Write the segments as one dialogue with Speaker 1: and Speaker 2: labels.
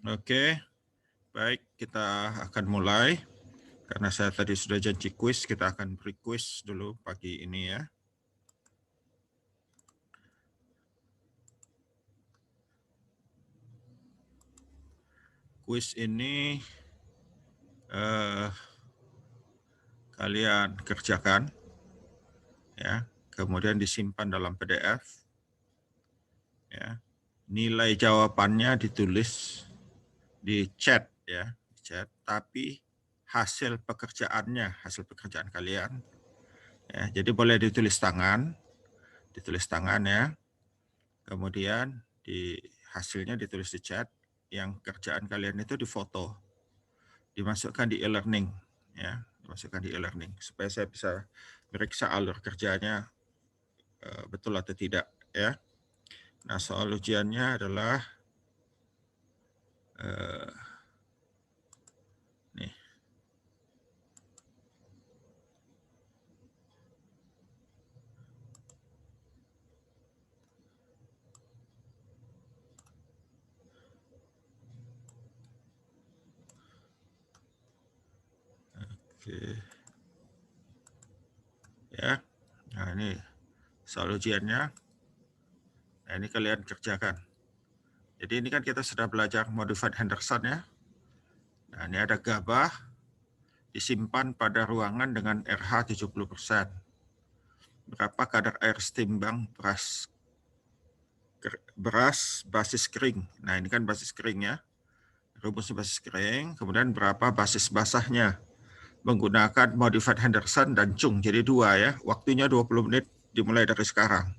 Speaker 1: Oke, baik, kita akan mulai. Karena saya tadi sudah janji kuis, kita akan beri kuis dulu pagi ini ya. Kuis ini kalian kerjakan, ya, kemudian disimpan dalam PDF. Ya. Nilai jawabannya ditulis di chat, ya, di chat. Tapi hasil pekerjaan kalian, ya, jadi boleh ditulis tangan ya. Kemudian hasilnya ditulis di chat. Yang kerjaan kalian itu difoto, dimasukkan di e-learning, ya, dimasukkan di e-learning supaya saya bisa meriksa alur kerjanya betul atau tidak, ya. Nah, soal ujiannya adalah nih. Oke. Ya. Nah, ini soal ujiannya. Nah, ini kalian kerjakan. Jadi ini kan kita sudah belajar modified Henderson ya. Nah, ini ada gabah disimpan pada ruangan dengan RH 70%. Berapa kadar air setimbang beras basis kering. Nah, ini kan basis kering ya. Rumusnya basis kering, kemudian berapa basis basahnya. Menggunakan modified Henderson dan Chung, jadi dua ya. Waktunya 20 menit dimulai dari sekarang.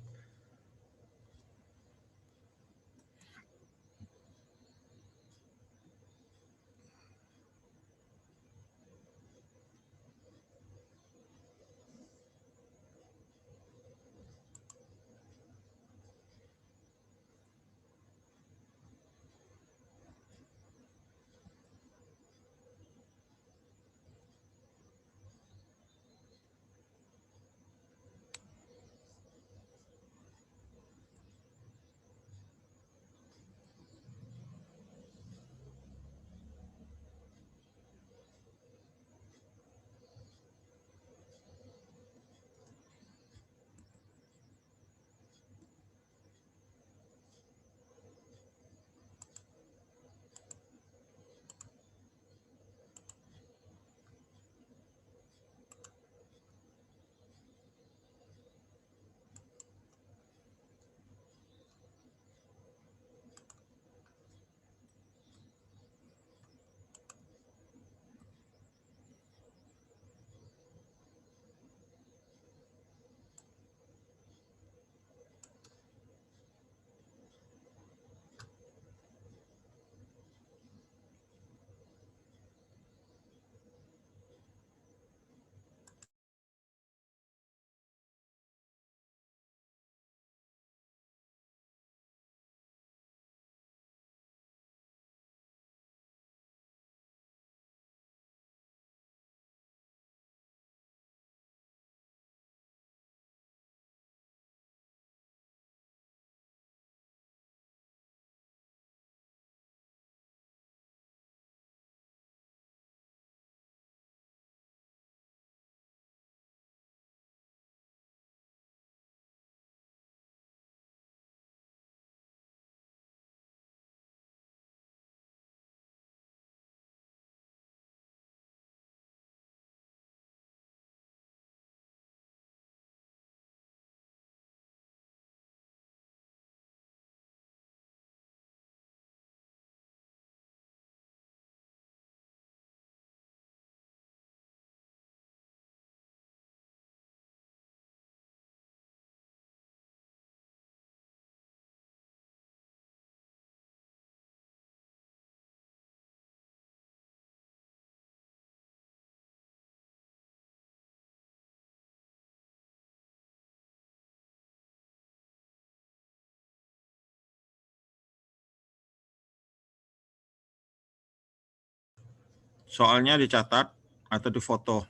Speaker 1: Soalnya dicatat atau difoto.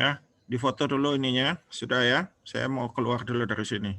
Speaker 1: Ya, difoto dulu ininya, sudah ya. Saya mau keluar dulu dari sini.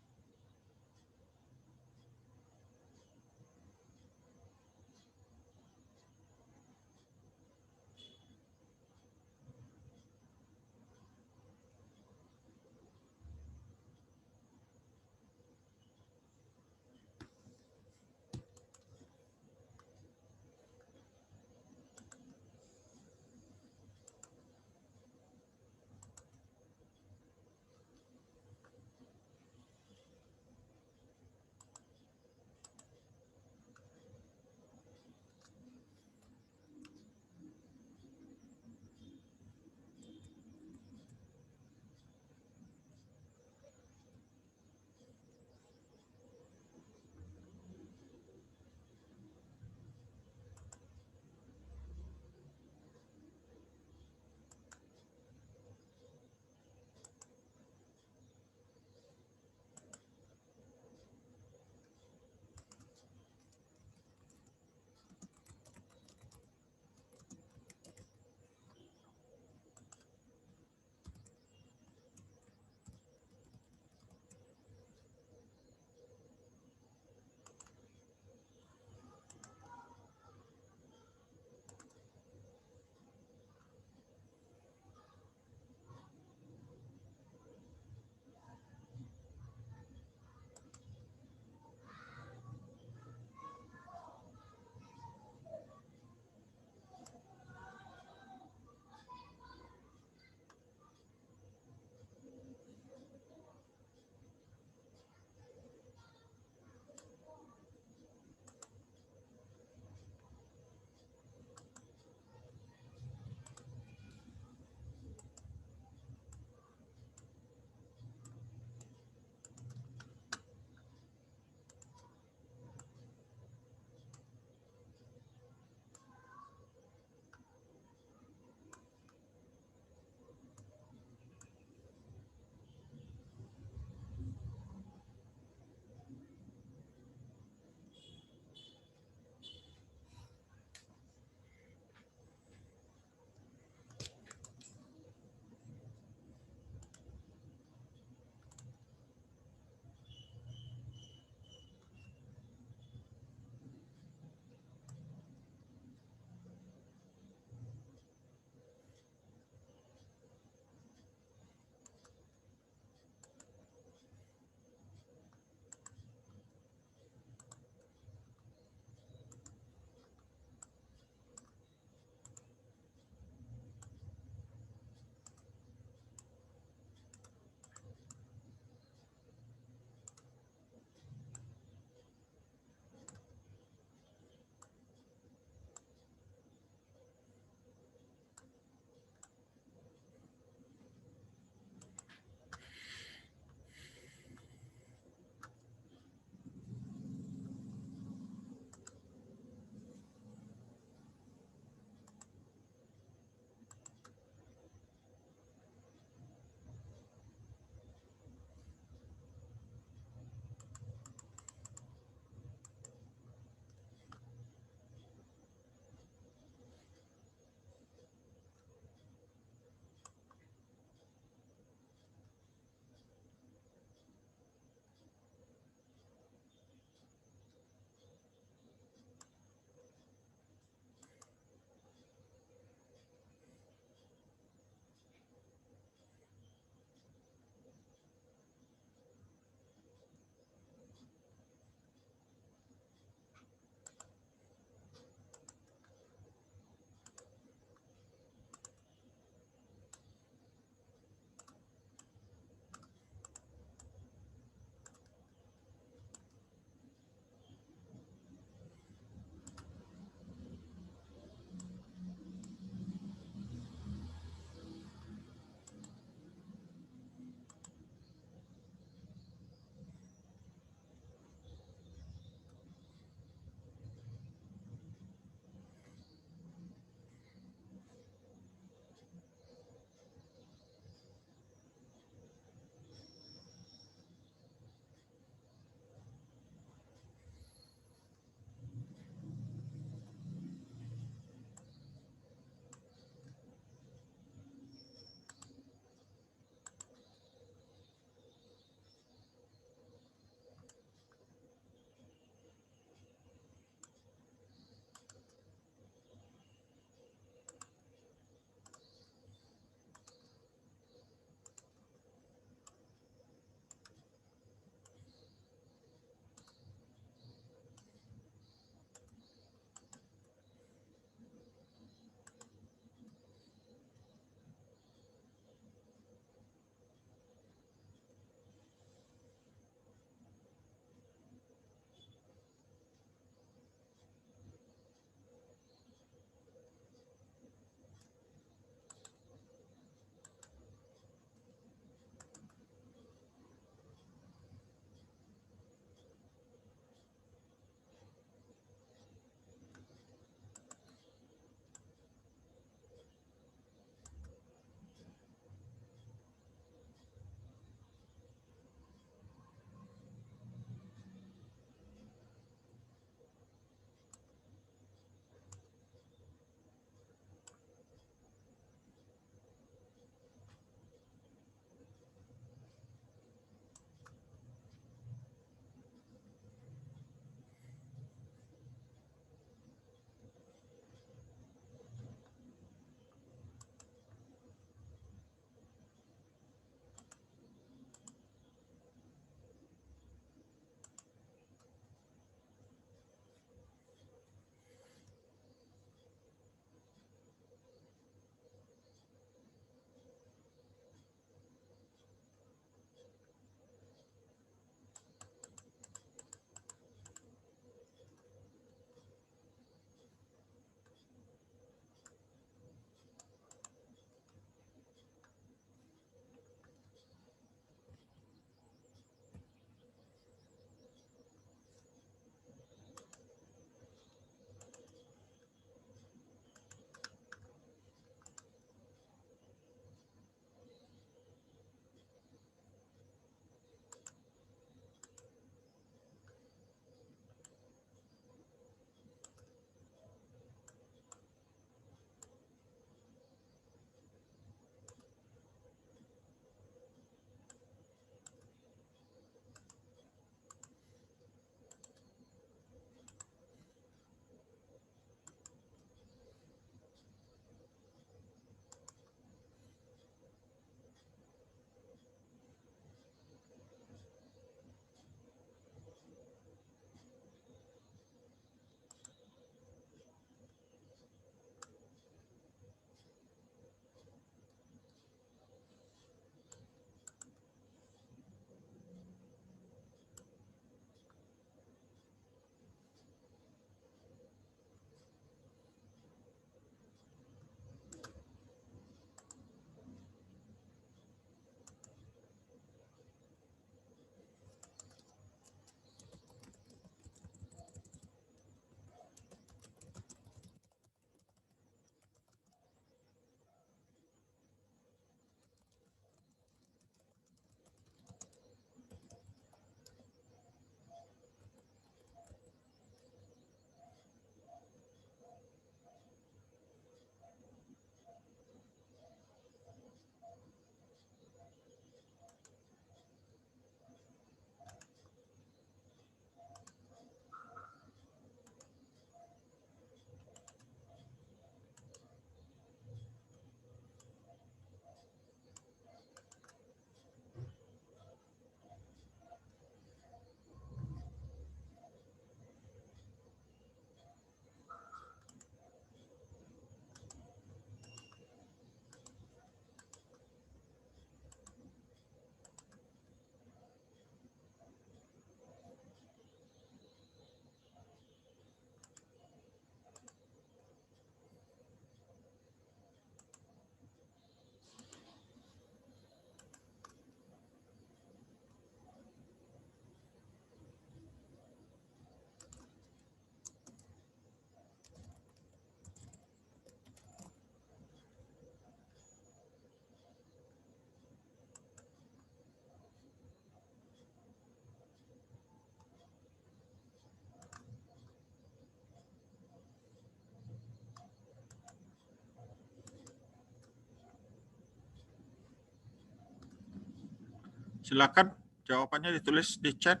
Speaker 1: Silakan jawabannya ditulis di chat,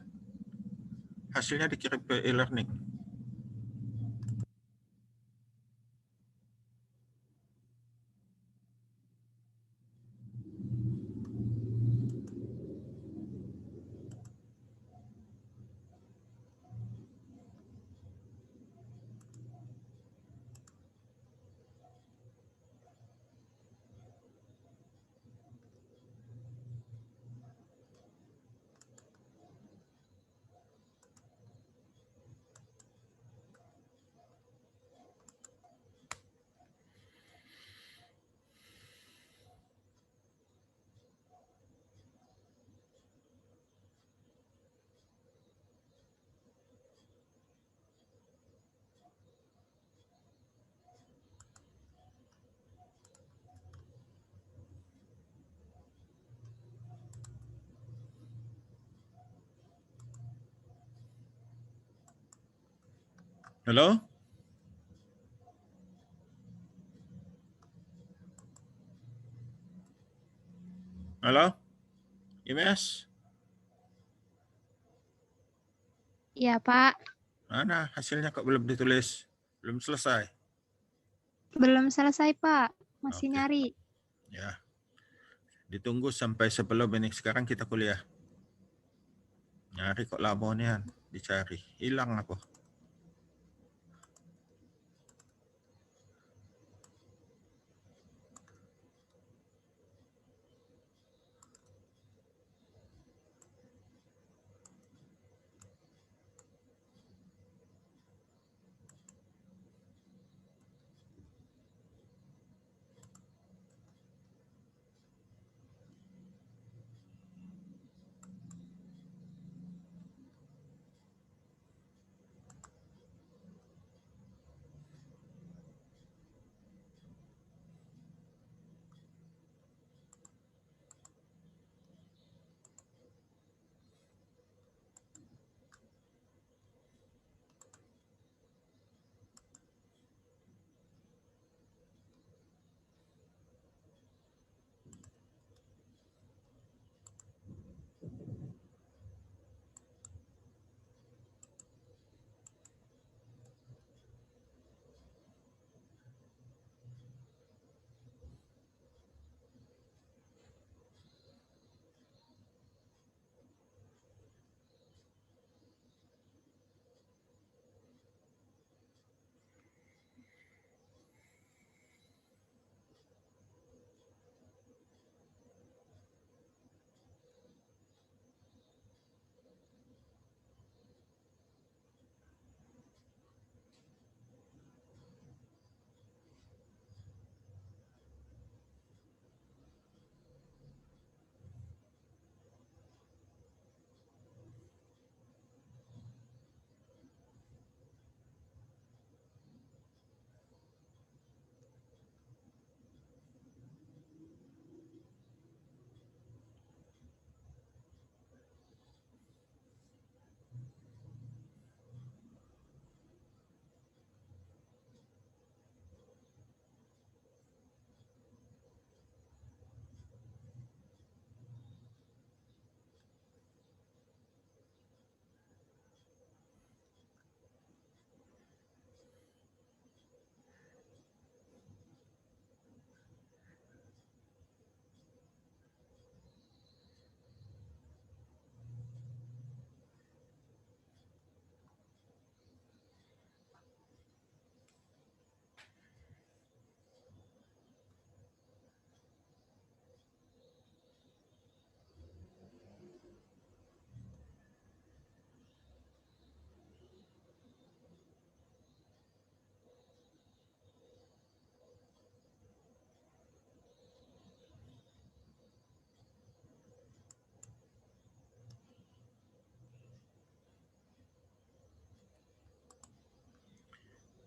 Speaker 1: hasilnya dikirim ke e-learning. Halo? Halo? Imes?
Speaker 2: Iya, Pak.
Speaker 1: Mana hasilnya kok belum ditulis? Belum selesai?
Speaker 2: Belum selesai, Pak. Masih
Speaker 1: Oke.
Speaker 2: nyari.
Speaker 1: Ya. Ditunggu sampai sebelum ini. Sekarang kita kuliah. Nyari kok lama nian. Dicari. Hilang apa?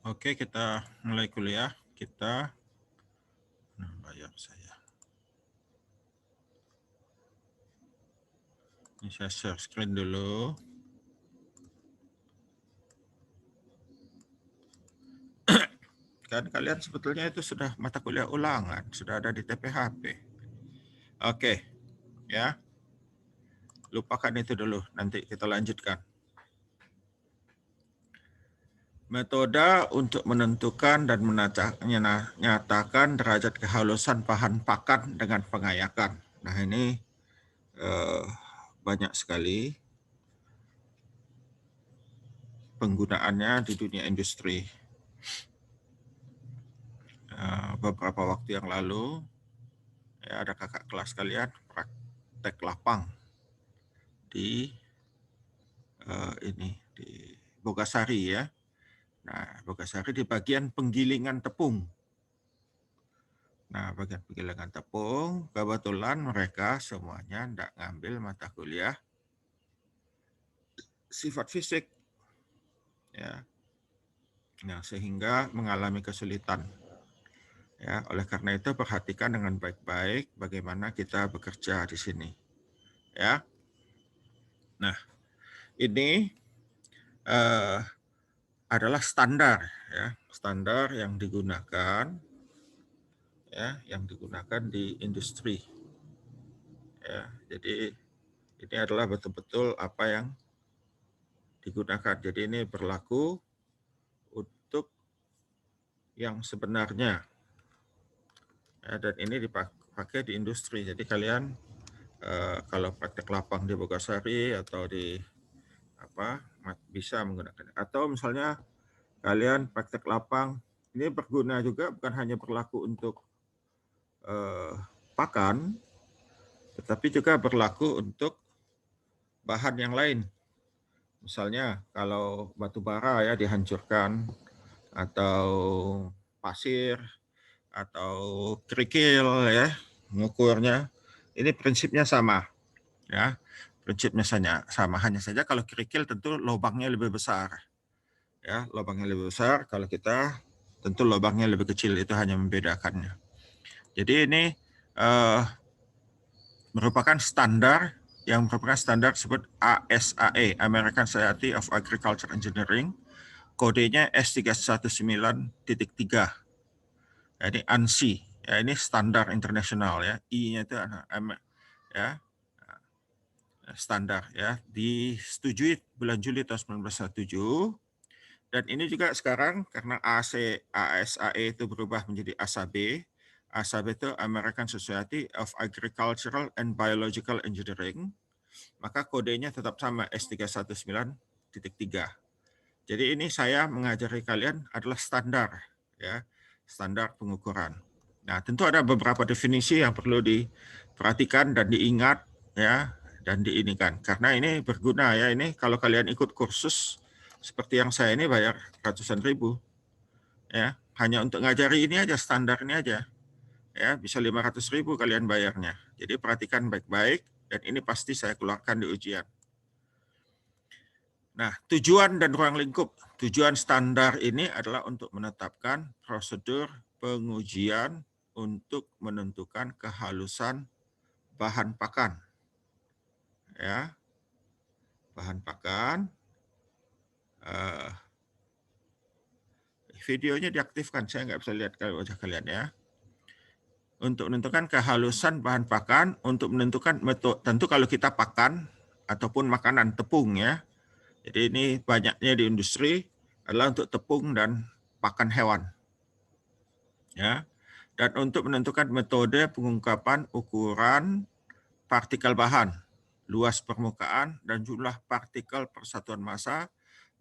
Speaker 1: Oke, kita mulai kuliah. Kita bayar saya. Ini saya share screen dulu. Kan kalian sebetulnya itu sudah mata kuliah ulangan, sudah ada di TPHP. Oke, ya. lupakan itu dulu, nanti kita lanjutkan. Metode untuk menentukan dan menyatakan derajat kehalusan bahan pakan dengan pengayakan. Nah ini banyak sekali penggunaannya di dunia industri. Beberapa waktu yang lalu, ya, ada kakak kelas kalian praktek lapang di di Bogasari ya. Nah, Bogasari di bagian penggilingan tepung. Nah, bagian penggilingan tepung, kebetulan mereka semuanya tidak ngambil mata kuliah sifat fisik, ya, nah, sehingga mengalami kesulitan. Ya, oleh karena itu perhatikan dengan baik-baik bagaimana kita bekerja di sini. Ya, nah ini adalah standar, ya, standar yang digunakan, ya, yang digunakan di industri. Ya, jadi ini adalah betul-betul apa yang digunakan. Jadi ini berlaku untuk yang sebenarnya, ya, dan ini dipakai di industri. Jadi kalian kalau praktek lapang di Bogasari atau di apa bisa menggunakan. Atau misalnya kalian praktek lapang, ini berguna juga, bukan hanya berlaku untuk pakan, tetapi juga berlaku untuk bahan yang lain. Misalnya kalau batu bara ya dihancurkan, atau pasir, atau kerikil ya, mengukurnya, ini prinsipnya sama. Ya, prinsipnya sama, hanya saja kalau kerikil tentu lubangnya lebih besar. Ya, lubangnya lebih besar, kalau kita tentu lubangnya lebih kecil, itu hanya membedakannya. Jadi ini merupakan standar yang merupakan standar disebut ASAE, American Society of Agriculture Engineering, kodenya S319.3. Ini ANSI, ya, ini standar internasional ya, I-nya itu ya, standar ya, disetujui bulan Juli tahun 1997. Dan ini juga sekarang karena ASAE itu berubah menjadi ASAB. ASAB itu American Society of Agricultural and Biological Engineering. Maka kodenya tetap sama S319.3. Jadi ini saya mengajari kalian adalah standar ya, standar pengukuran. Nah, tentu ada beberapa definisi yang perlu diperhatikan dan diingat ya, dan diinikan karena ini berguna ya. Ini kalau kalian ikut kursus seperti yang saya ini bayar ratusan ribu ya, hanya untuk ngajari ini aja, standar ini aja ya, bisa 500.000 kalian bayarnya. Jadi perhatikan baik-baik, dan ini pasti saya keluarkan di ujian. Nah, tujuan dan ruang lingkup. Tujuan standar ini adalah untuk menetapkan prosedur pengujian untuk menentukan kehalusan bahan pakan. Ya, bahan pakan. Videonya diaktifkan, saya nggak bisa lihat wajah kalian ya. Untuk menentukan kehalusan bahan pakan, untuk menentukan metode, tentu kalau kita pakan ataupun makanan tepung ya. Jadi ini banyaknya di industri adalah untuk tepung dan pakan hewan. Ya. Dan untuk menentukan metode pengungkapan ukuran partikel bahan, luas permukaan dan jumlah partikel per satuan massa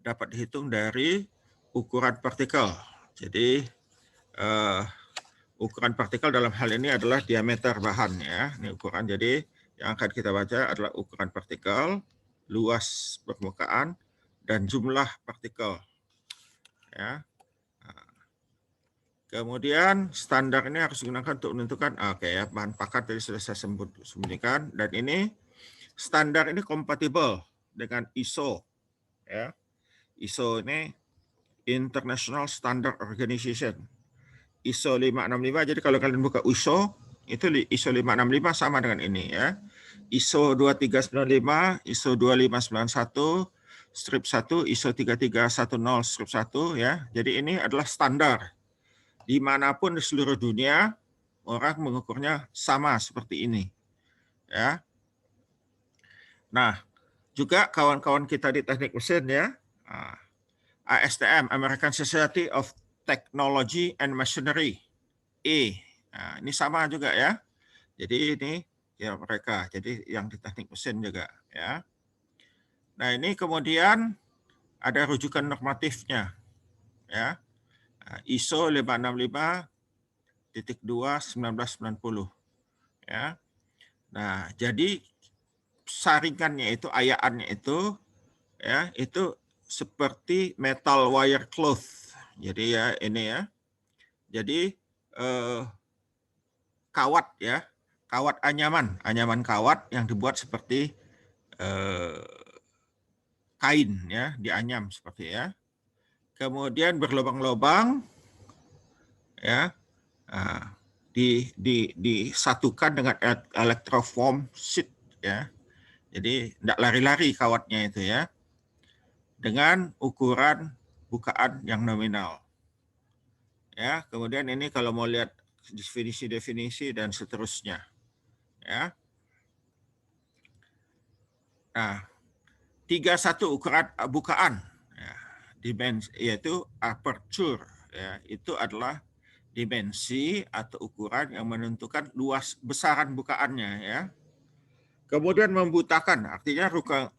Speaker 1: dapat dihitung dari ukuran partikel. Jadi ukuran partikel dalam hal ini adalah diameter bahan ya. Ini ukuran. Jadi yang akan kita baca adalah ukuran partikel, luas permukaan, dan jumlah partikel. Ya. Kemudian standar ini harus digunakan untuk menentukan ya, bahan pakan tadi sudah saya sembunyikan, dan ini standar ini kompatibel dengan ISO ya. ISO ini International Standard Organization. ISO 565. Jadi kalau kalian buka ISO, itu ISO 565 sama dengan ini ya. ISO 2395, ISO 2591, strip 1, ISO 3310 strip 1 ya. Jadi ini adalah standar. Dimanapun di seluruh dunia, orang mengukurnya sama seperti ini. Ya. Nah, juga kawan-kawan kita di teknik mesin ya, ASTM, American Society of Technology and Machinery, Nah, ini sama juga ya. Jadi ini ya mereka, jadi yang di teknik mesin juga ya. Nah, ini kemudian ada rujukan normatifnya ya. ISO 565.2/1990 ya. Nah, jadi saringannya itu, ayaannya itu ya, itu seperti metal wire cloth. Jadi ya ini ya. Jadi kawat ya, kawat anyaman kawat yang dibuat seperti kain ya, dianyam seperti ya. Kemudian berlubang-lubang ya, disatukan dengan electrofoam sheet ya. Jadi tidak lari-lari kawatnya itu ya, dengan ukuran bukaan yang nominal. Ya, kemudian ini kalau mau lihat definisi-definisi dan seterusnya. Ya. Nah, 31 ukuran bukaan ya, dimensi yaitu aperture ya, itu adalah dimensi atau ukuran yang menentukan luas besaran bukaannya ya. Kemudian membutakan artinya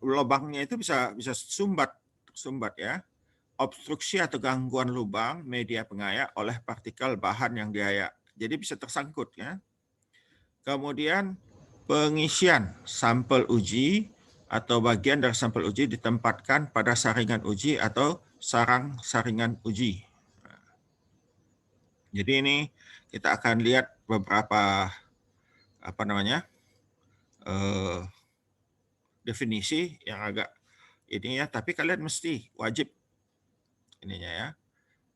Speaker 1: lubangnya itu bisa sumbat ya. Obstruksi atau gangguan lubang media pengayak oleh partikel bahan yang diayak. Jadi bisa tersangkut ya. Kemudian pengisian sampel uji atau bagian dari sampel uji ditempatkan pada saringan uji atau sarang saringan uji. Jadi ini kita akan lihat beberapa definisi yang agak ini ya, tapi kalian mesti wajib ininya ya.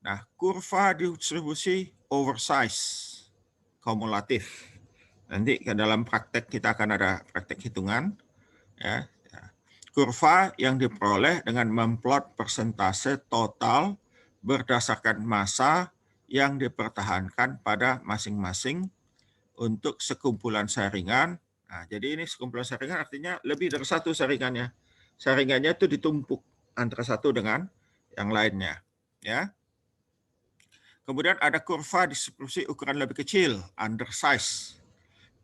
Speaker 1: Nah, kurva distribusi oversize kumulatif. Nanti ke dalam praktek kita akan ada praktek hitungan ya. Kurva yang diperoleh dengan memplot persentase total berdasarkan massa yang dipertahankan pada masing-masing untuk sekumpulan saringan. Nah, jadi ini sekumpulan saringan artinya lebih dari satu saringannya. Saringannya itu ditumpuk antara satu dengan yang lainnya. Ya. Kemudian ada kurva distribusi ukuran lebih kecil, undersize.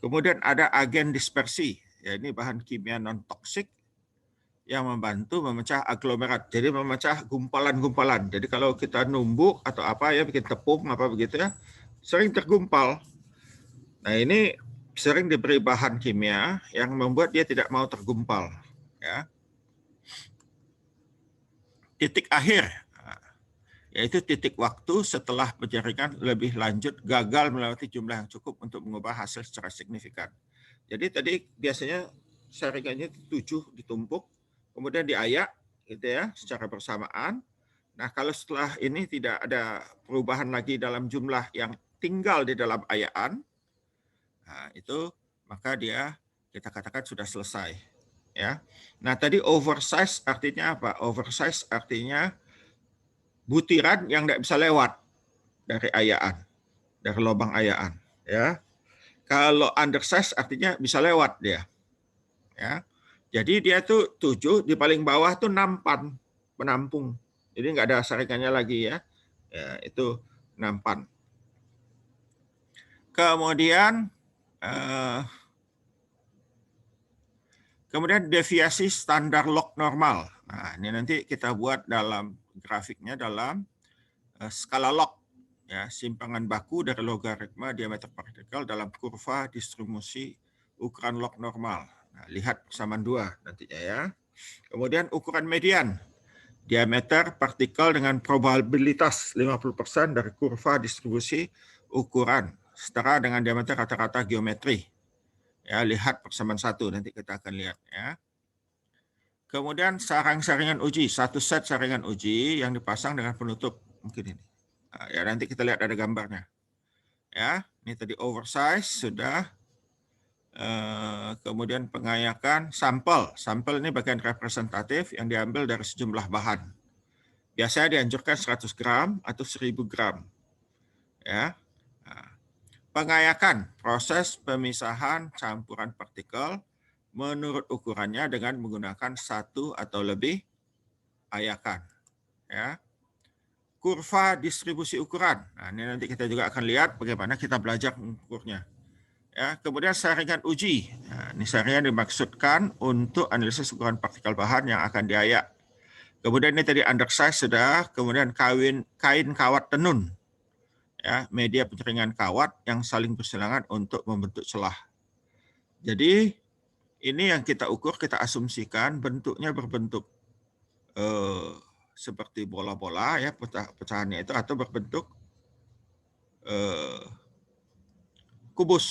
Speaker 1: Kemudian ada agen dispersi, ya ini bahan kimia non-toksik yang membantu memecah aglomerat. Jadi memecah gumpalan-gumpalan. Jadi kalau kita numbuk atau apa ya, bikin tepung apa begitu ya, sering tergumpal. Nah ini sering diberi bahan kimia yang membuat dia tidak mau tergumpal. Ya. Titik akhir, yaitu titik waktu setelah penjaringan lebih lanjut gagal melewati jumlah yang cukup untuk mengubah hasil secara signifikan. Jadi tadi biasanya saringannya 7 ditumpuk, kemudian diayak gitu ya secara bersamaan. Nah, kalau setelah ini tidak ada perubahan lagi dalam jumlah yang tinggal di dalam ayaan, nah, itu maka dia kita katakan sudah selesai ya. Nah, tadi oversize artinya apa? Oversize artinya butiran yang tidak bisa lewat dari ayaan, dari lubang ayaan ya. Kalau undersize artinya bisa lewat dia. Ya. Jadi dia tuh 7, di paling bawah tuh nampan, penampung. Jadi nggak ada saringannya lagi ya. Ya itu nampan. Kemudian deviasi standar log normal. Nah, ini nanti kita buat dalam grafiknya dalam skala log. Ya, simpangan baku dari logaritma diameter partikel dalam kurva distribusi ukuran log normal. Nah, lihat persamaan 2 nantinya ya. Kemudian ukuran median, diameter partikel dengan probabilitas 50% dari kurva distribusi ukuran setara dengan diameter rata-rata geometri. Ya, lihat persamaan 1 nanti kita akan lihat ya. Kemudian saringan uji, satu set saringan uji yang dipasang dengan penutup mungkin ini. Nah, ya nanti kita lihat ada gambarnya. Ya, ini tadi oversize sudah. Kemudian pengayakan sampel. Sampel ini bagian representatif yang diambil dari sejumlah bahan. Biasanya dianjurkan 100 gram atau 1000 gram. Ya. Nah, pengayakan, proses pemisahan campuran partikel menurut ukurannya dengan menggunakan satu atau lebih ayakan. Ya. Kurva distribusi ukuran. Nah, ini nanti kita juga akan lihat bagaimana kita belajar mengukurnya. Ya, kemudian saringan uji. Nah, ini saringan dimaksudkan untuk analisis ukuran partikel bahan yang akan diayak. Kemudian ini tadi undersize sudah, kemudian kain kawat tenun. Ya, media penyaringan kawat yang saling bersilangan untuk membentuk celah. Jadi ini yang kita ukur, kita asumsikan bentuknya berbentuk seperti bola-bola ya, pecahannya itu, atau berbentuk kubus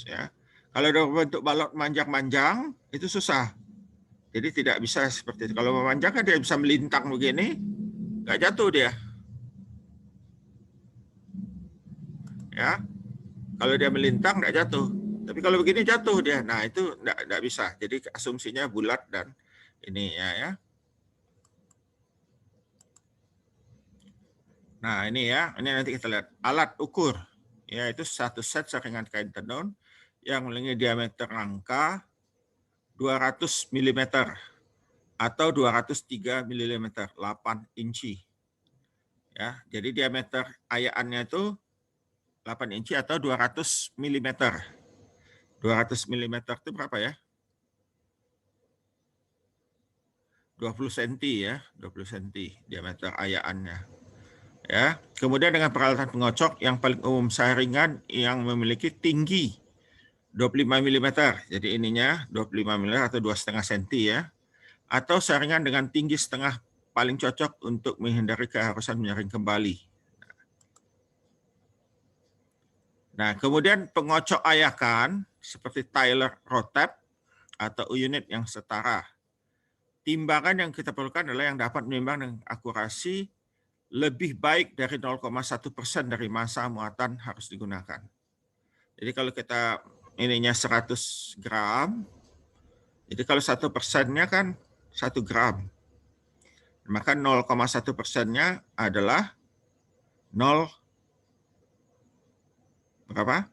Speaker 1: ya. Kalau berbentuk balok manjang-manjang itu susah. Jadi tidak bisa seperti itu. Kalau memanjang kan dia bisa melintang begini, nggak jatuh dia. Ya, kalau dia melintang nggak jatuh. Tapi kalau begini jatuh dia. Nah itu nggak bisa. Jadi asumsinya bulat dan ini ya. Nah ini ya, ini nanti kita lihat alat ukur, yaitu satu set saringan kain tenun yang memiliki diameter rangka 200 mm atau 203 mm, 8 inci. Ya, jadi diameter ayaannya itu 8 inci atau 200 mm. 200 mm itu berapa ya? 20 cm ya, 20 cm diameter ayaannya. Ya, kemudian dengan peralatan pengocok yang paling umum saringan yang memiliki tinggi 25 mm. Jadi ininya 25 mm atau 2,5 cm ya. Atau saringan dengan tinggi setengah paling cocok untuk menghindari keharusan menyaring kembali. Nah, kemudian pengocok ayakan seperti Taylor Rotep atau unit yang setara. Timbangan yang kita perlukan adalah yang dapat menimbang dengan akurasi lebih baik dari 0,1% dari massa muatan harus digunakan. Jadi kalau kita ininya 100 gram, jadi kalau 1%-nya kan 1 gram. Maka 0,1%-nya adalah 0 berapa?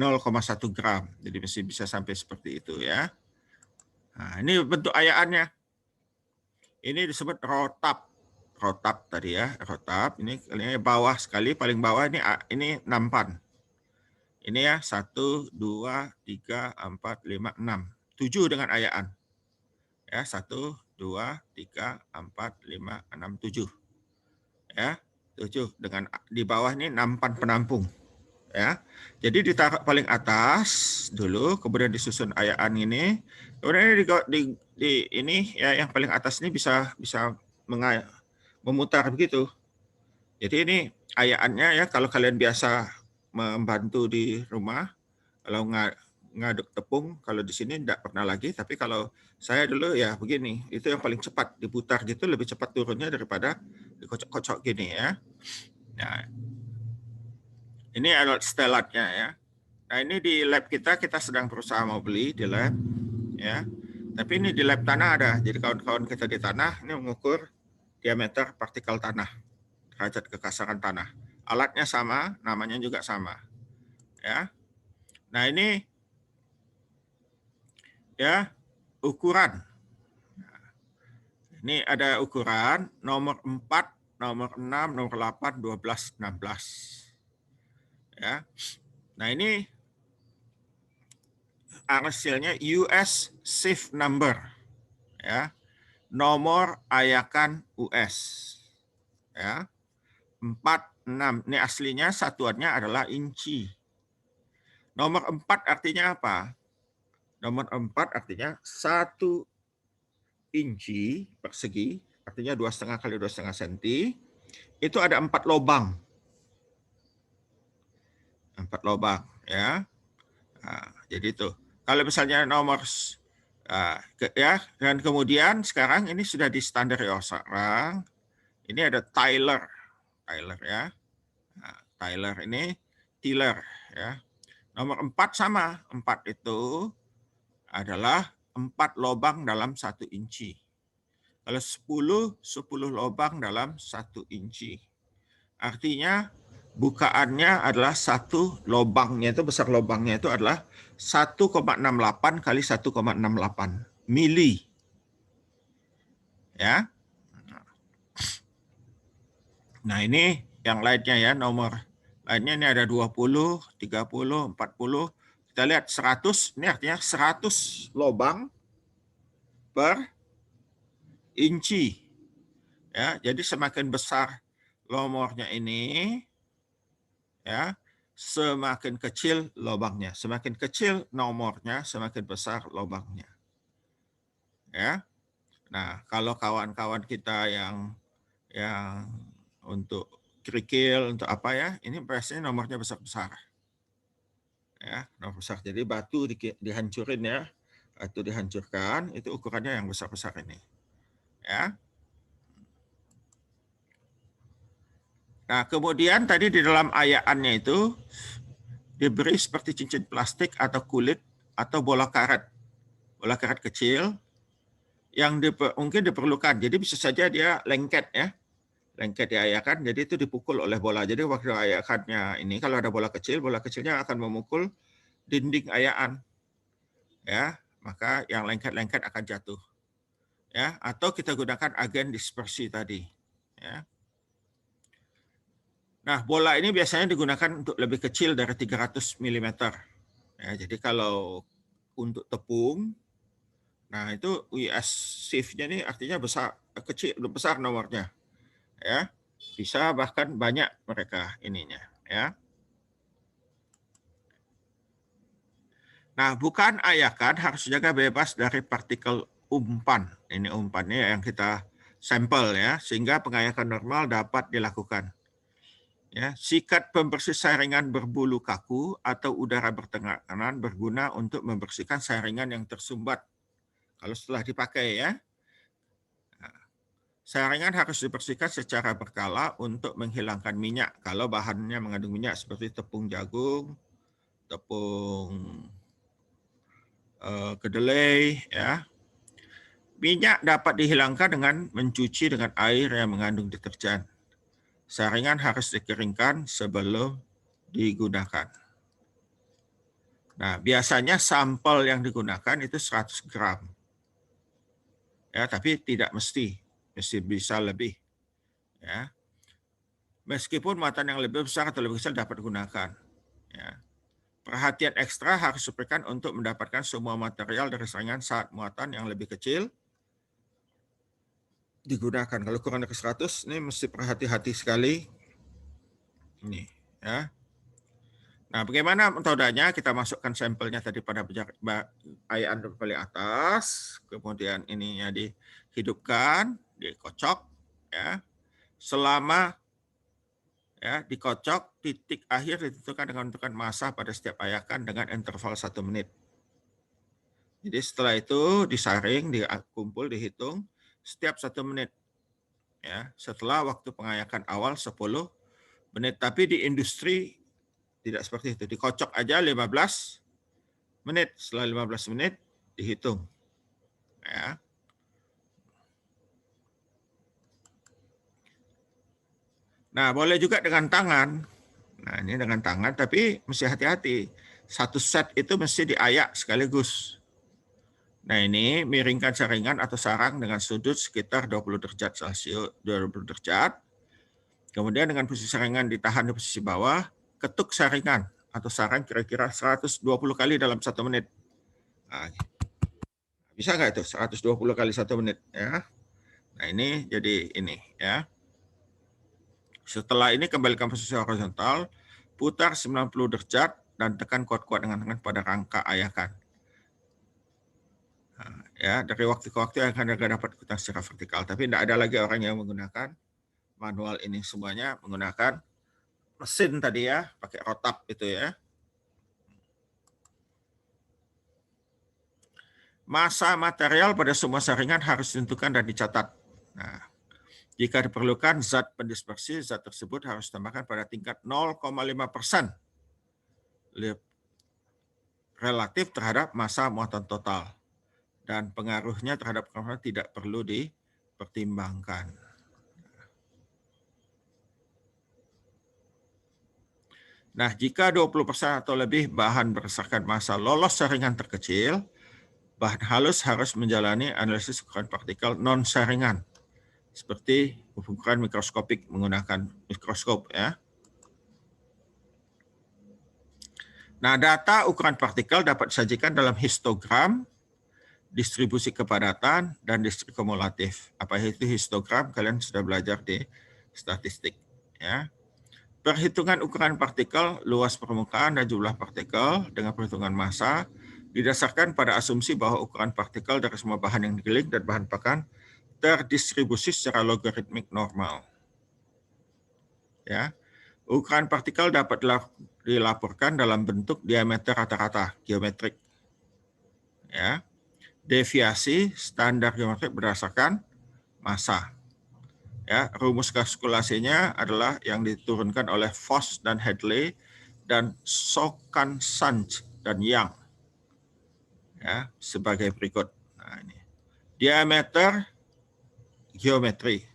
Speaker 1: 0,1 gram. Jadi masih bisa sampai seperti itu ya. Nah, ini bentuk ayaannya. Ini disebut rotap. Rotap tadi ya, rotap. Ini bawah sekali, paling bawah ini nampan. Ini ya, 1, 2, 3, 4, 5, 6. 7 dengan ayaan. Ya, 1, 2, 3, 4, 5, 6, 7. Ya, 7 dengan di bawah ini nampan penampung. Ya, jadi ditaruh paling atas dulu, kemudian disusun ayaan ini, kemudian di ini ya yang paling atas ini bisa memutar begitu. Jadi ini ayaannya ya, kalau kalian biasa membantu di rumah, kalau ngaduk tepung, kalau di sini tidak pernah lagi, tapi kalau saya dulu ya begini, itu yang paling cepat, diputar gitu lebih cepat turunnya daripada dikocok-kocok gini ya. Nah, ini alat stelatnya ya. Nah ini di lab kita sedang berusaha mau beli di lab ya. Tapi ini di lab tanah ada. Jadi kawan-kawan kita di tanah ini mengukur diameter partikel tanah, derajat kekasaran tanah. Alatnya sama, namanya juga sama. Ya. Nah ini ya ukuran. Ini ada ukuran nomor 4, nomor 6, nomor 8, 12, 16. Ya. Nah ini hasilnya US SIF number, ya, nomor ayakan US, ya, 46. Ini aslinya satuannya adalah inci. Nomor 4 artinya apa? Nomor 4 artinya 1 inci persegi, artinya 2,5 kali 2,5 cm. Itu ada 4 lubang. 4 lubang, ya. Nah, jadi itu. Kalau misalnya nomor ya, dan kemudian sekarang ini sudah di standar orang. Ini ada Taylor ya. Nah, Taylor ini Taylor ya. Nomor 4 sama. 4 itu adalah 4 lubang dalam 1 inci. Kalau 10 lubang dalam 1 inci. Artinya bukaannya adalah satu lubangnya itu, besar lubangnya itu adalah 1,68 kali 1,68 mili. Ya. Nah, ini yang lainnya ya, nomor lainnya ini ada 20, 30, 40. Kita lihat 100, ini artinya 100 lubang per inci. Ya, jadi semakin besar nomornya ini, ya, semakin kecil lubangnya. Semakin kecil nomornya, semakin besar lubangnya. Ya. Nah, kalau kawan-kawan kita yang untuk kerikil, untuk apa ya, ini biasanya nomornya besar-besar. Ya, nomor besar. Jadi batu dihancurin ya, batu dihancurkan, itu ukurannya yang besar-besar ini. Ya. Nah, kemudian tadi di dalam ayaannya itu diberi seperti cincin plastik atau kulit atau bola karet kecil yang mungkin diperlukan. Jadi bisa saja dia lengket ya, lengket diayakan. Jadi itu dipukul oleh bola. Jadi waktu ayakannya ini kalau ada bola kecilnya akan memukul dinding ayaan, ya, maka yang lengket-lengket akan jatuh, ya. Atau kita gunakan agen dispersi tadi, ya. Nah, bola ini biasanya digunakan untuk lebih kecil dari 300 mm. Ya, jadi kalau untuk tepung, nah itu US SIF-nya ini artinya besar, kecil, besar nomornya, ya. Bisa bahkan banyak mereka ininya, ya. Nah, bukan ayakan harus jaga bebas dari partikel umpan. Ini umpannya yang kita sampel ya, sehingga pengayakan normal dapat dilakukan. Ya, sikat pembersih saringan berbulu kaku atau udara bertekanan berguna untuk membersihkan saringan yang tersumbat. Kalau setelah dipakai ya, saringan harus dibersihkan secara berkala untuk menghilangkan minyak. Kalau bahannya mengandung minyak seperti tepung jagung, tepung kedelai, ya. Minyak dapat dihilangkan dengan mencuci dengan air yang mengandung deterjen. Saringan harus dikeringkan sebelum digunakan. Nah, biasanya sampel yang digunakan itu 100 gram. Ya, tapi tidak mesti bisa lebih. Ya. Meskipun muatan yang lebih besar atau lebih kecil dapat digunakan. Ya. Perhatian ekstra harus diberikan untuk mendapatkan semua material dari saringan saat muatan yang lebih kecil digunakan. Kalau kurang dari 100, ini mesti berhati-hati sekali. Ini, ya. Nah, bagaimana metodenya? Kita masukkan sampelnya tadi pada ayaan paling atas, kemudian ininya dihidupkan, dikocok, ya. Selama ya dikocok, titik akhir ditentukan dengan menentukan massa pada setiap ayakan dengan interval 1 menit. Jadi setelah itu disaring, dikumpul, dihitung setiap 1 menit. Ya, setelah waktu pengayakan awal 10 menit. Tapi di industri tidak seperti itu. Dikocok aja 15 menit. Setelah 15 menit dihitung. Ya. Nah, boleh juga dengan tangan. Nah, ini dengan tangan, tapi mesti hati-hati. Satu set itu mesti diayak sekaligus. Nah, ini miringkan saringan atau sarang dengan sudut sekitar 20 derajat Celcius, 20 derajat. Kemudian dengan posisi saringan ditahan di posisi bawah, ketuk saringan atau sarang kira-kira 120 kali dalam 1 menit. Nah, bisa nggak itu 120 kali 1 menit? Ya. Nah, ini jadi ini ya. Setelah ini kembalikan posisi horizontal, putar 90 derajat dan tekan kuat-kuat dengan tangan pada rangka ayakan. Nah, ya, dari waktu ke waktu akan dapat ikutan secara vertikal, tapi tidak ada lagi orang yang menggunakan manual ini, semuanya menggunakan mesin tadi ya, pakai rotap itu ya. Massa material pada semua saringan harus ditentukan dan dicatat. Nah, jika diperlukan zat pendispersi, zat tersebut harus ditambahkan pada tingkat 0,5% relatif terhadap massa muatan total. Dan pengaruhnya terhadap performa tidak perlu dipertimbangkan. Nah, jika 20% atau lebih bahan berdasarkan massa lolos saringan terkecil, bahan halus harus menjalani analisis ukuran partikel non-saringan, seperti ukuran mikroskopik menggunakan mikroskop. Ya. Nah, data ukuran partikel dapat disajikan dalam histogram, distribusi kepadatan, dan distribusi kumulatif. Apa itu histogram? Kalian sudah belajar di statistik. Ya. Perhitungan ukuran partikel, luas permukaan, dan jumlah partikel dengan perhitungan massa didasarkan pada asumsi bahwa ukuran partikel dari semua bahan yang digiling dan bahan pakan terdistribusi secara logaritmik normal. Ya. Ukuran partikel dapat dilaporkan dalam bentuk diameter rata-rata geometrik. Ya. Deviasi standar geometrik berdasarkan massa. Ya, rumus kalkulasinya adalah yang diturunkan oleh Voss dan Hadley dan Sokan-Sanch dan Yang. Ya, sebagai berikut. Nah, ini. Diameter geometri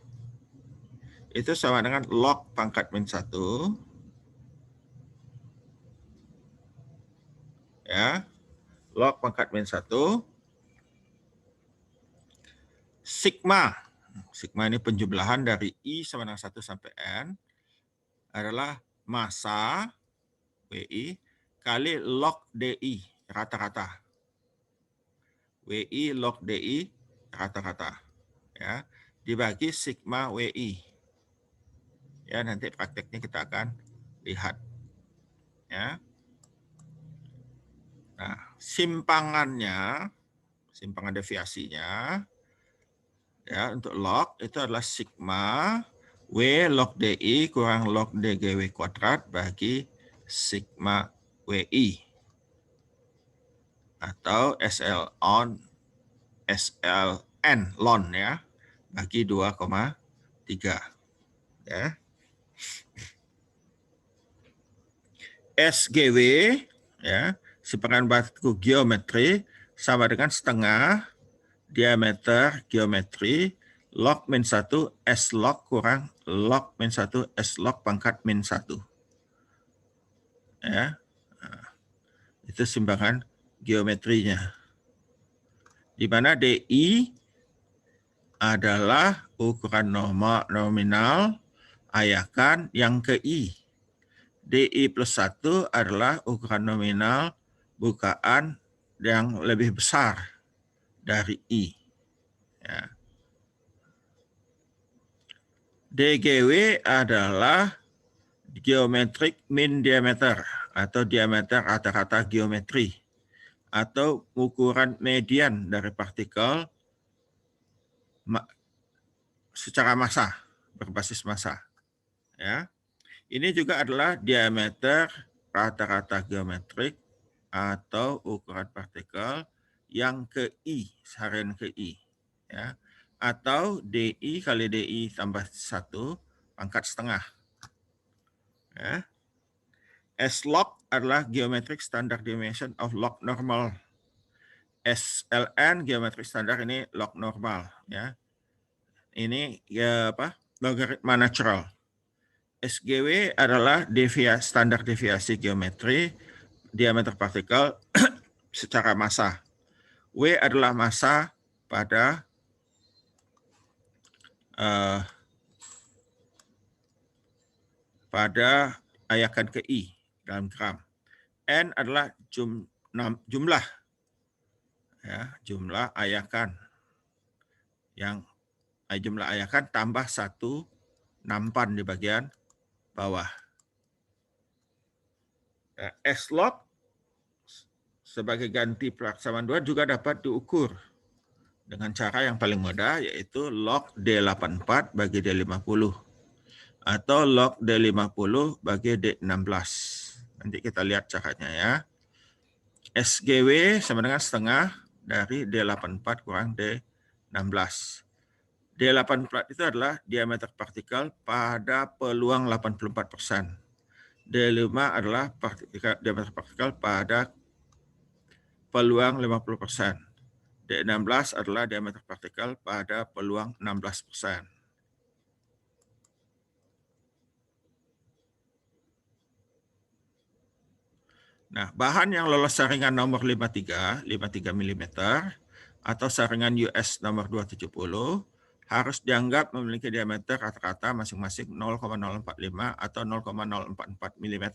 Speaker 1: itu sama dengan log pangkat min 1 ya. Log pangkat min 1 sigma. Sigma ini penjumlahan dari I sama dengan 1 sampai N adalah massa WI kali log DI rata-rata. WI log DI rata-rata. Ya, dibagi sigma WI. Ya, nanti prakteknya kita akan lihat. Ya. Nah, simpangan deviasinya ya untuk log itu adalah sigma W log DI kurang log DGW kuadrat bagi sigma WI atau SLN ln ya bagi 2,3 ya. SGW ya, simpangan batu geometri sama dengan setengah diameter geometri log min 1 S log kurang log min 1 S log pangkat min 1. Ya. Nah, itu simpangan geometrinya. Di mana DI adalah ukuran nominal ayakan yang ke I. DI plus 1 adalah ukuran nominal bukaan yang lebih besar dari I. Ya. DGW adalah geometrik min diameter atau diameter rata-rata geometri atau ukuran median dari partikel secara massa, berbasis massa. Ya. Ini juga adalah diameter rata-rata geometrik atau ukuran partikel yang ke I, harian ke I. Ya. Atau DI kali DI tambah 1 pangkat setengah. Ya. S-log adalah geometric standard dimension of log normal. SLN geometric standard ini log normal. Ya. Ini ya apa? Logaritma natural. SGW adalah standar deviasi geometri diameter partikel secara massa. W adalah massa pada ayakan ke I dalam gram. N adalah jumlah ya, jumlah ayakan yang jumlah ayakan tambah 1 nampan di bagian bawah. S-log sebagai ganti persamaan 2 juga dapat diukur dengan cara yang paling mudah yaitu log D84 bagi D50 atau log D50 bagi D16. Nanti kita lihat caranya ya. SGW sama dengan setengah dari D84 kurang D16. D84 itu adalah diameter partikel pada peluang 84%. D5 adalah diameter partikel pada peluang 50%. D16 adalah diameter partikel pada peluang 16%. Nah, bahan yang lolos saringan nomor 53 mm atau saringan US nomor 270 harus dianggap memiliki diameter rata-rata masing-masing 0,045 atau 0,044 mm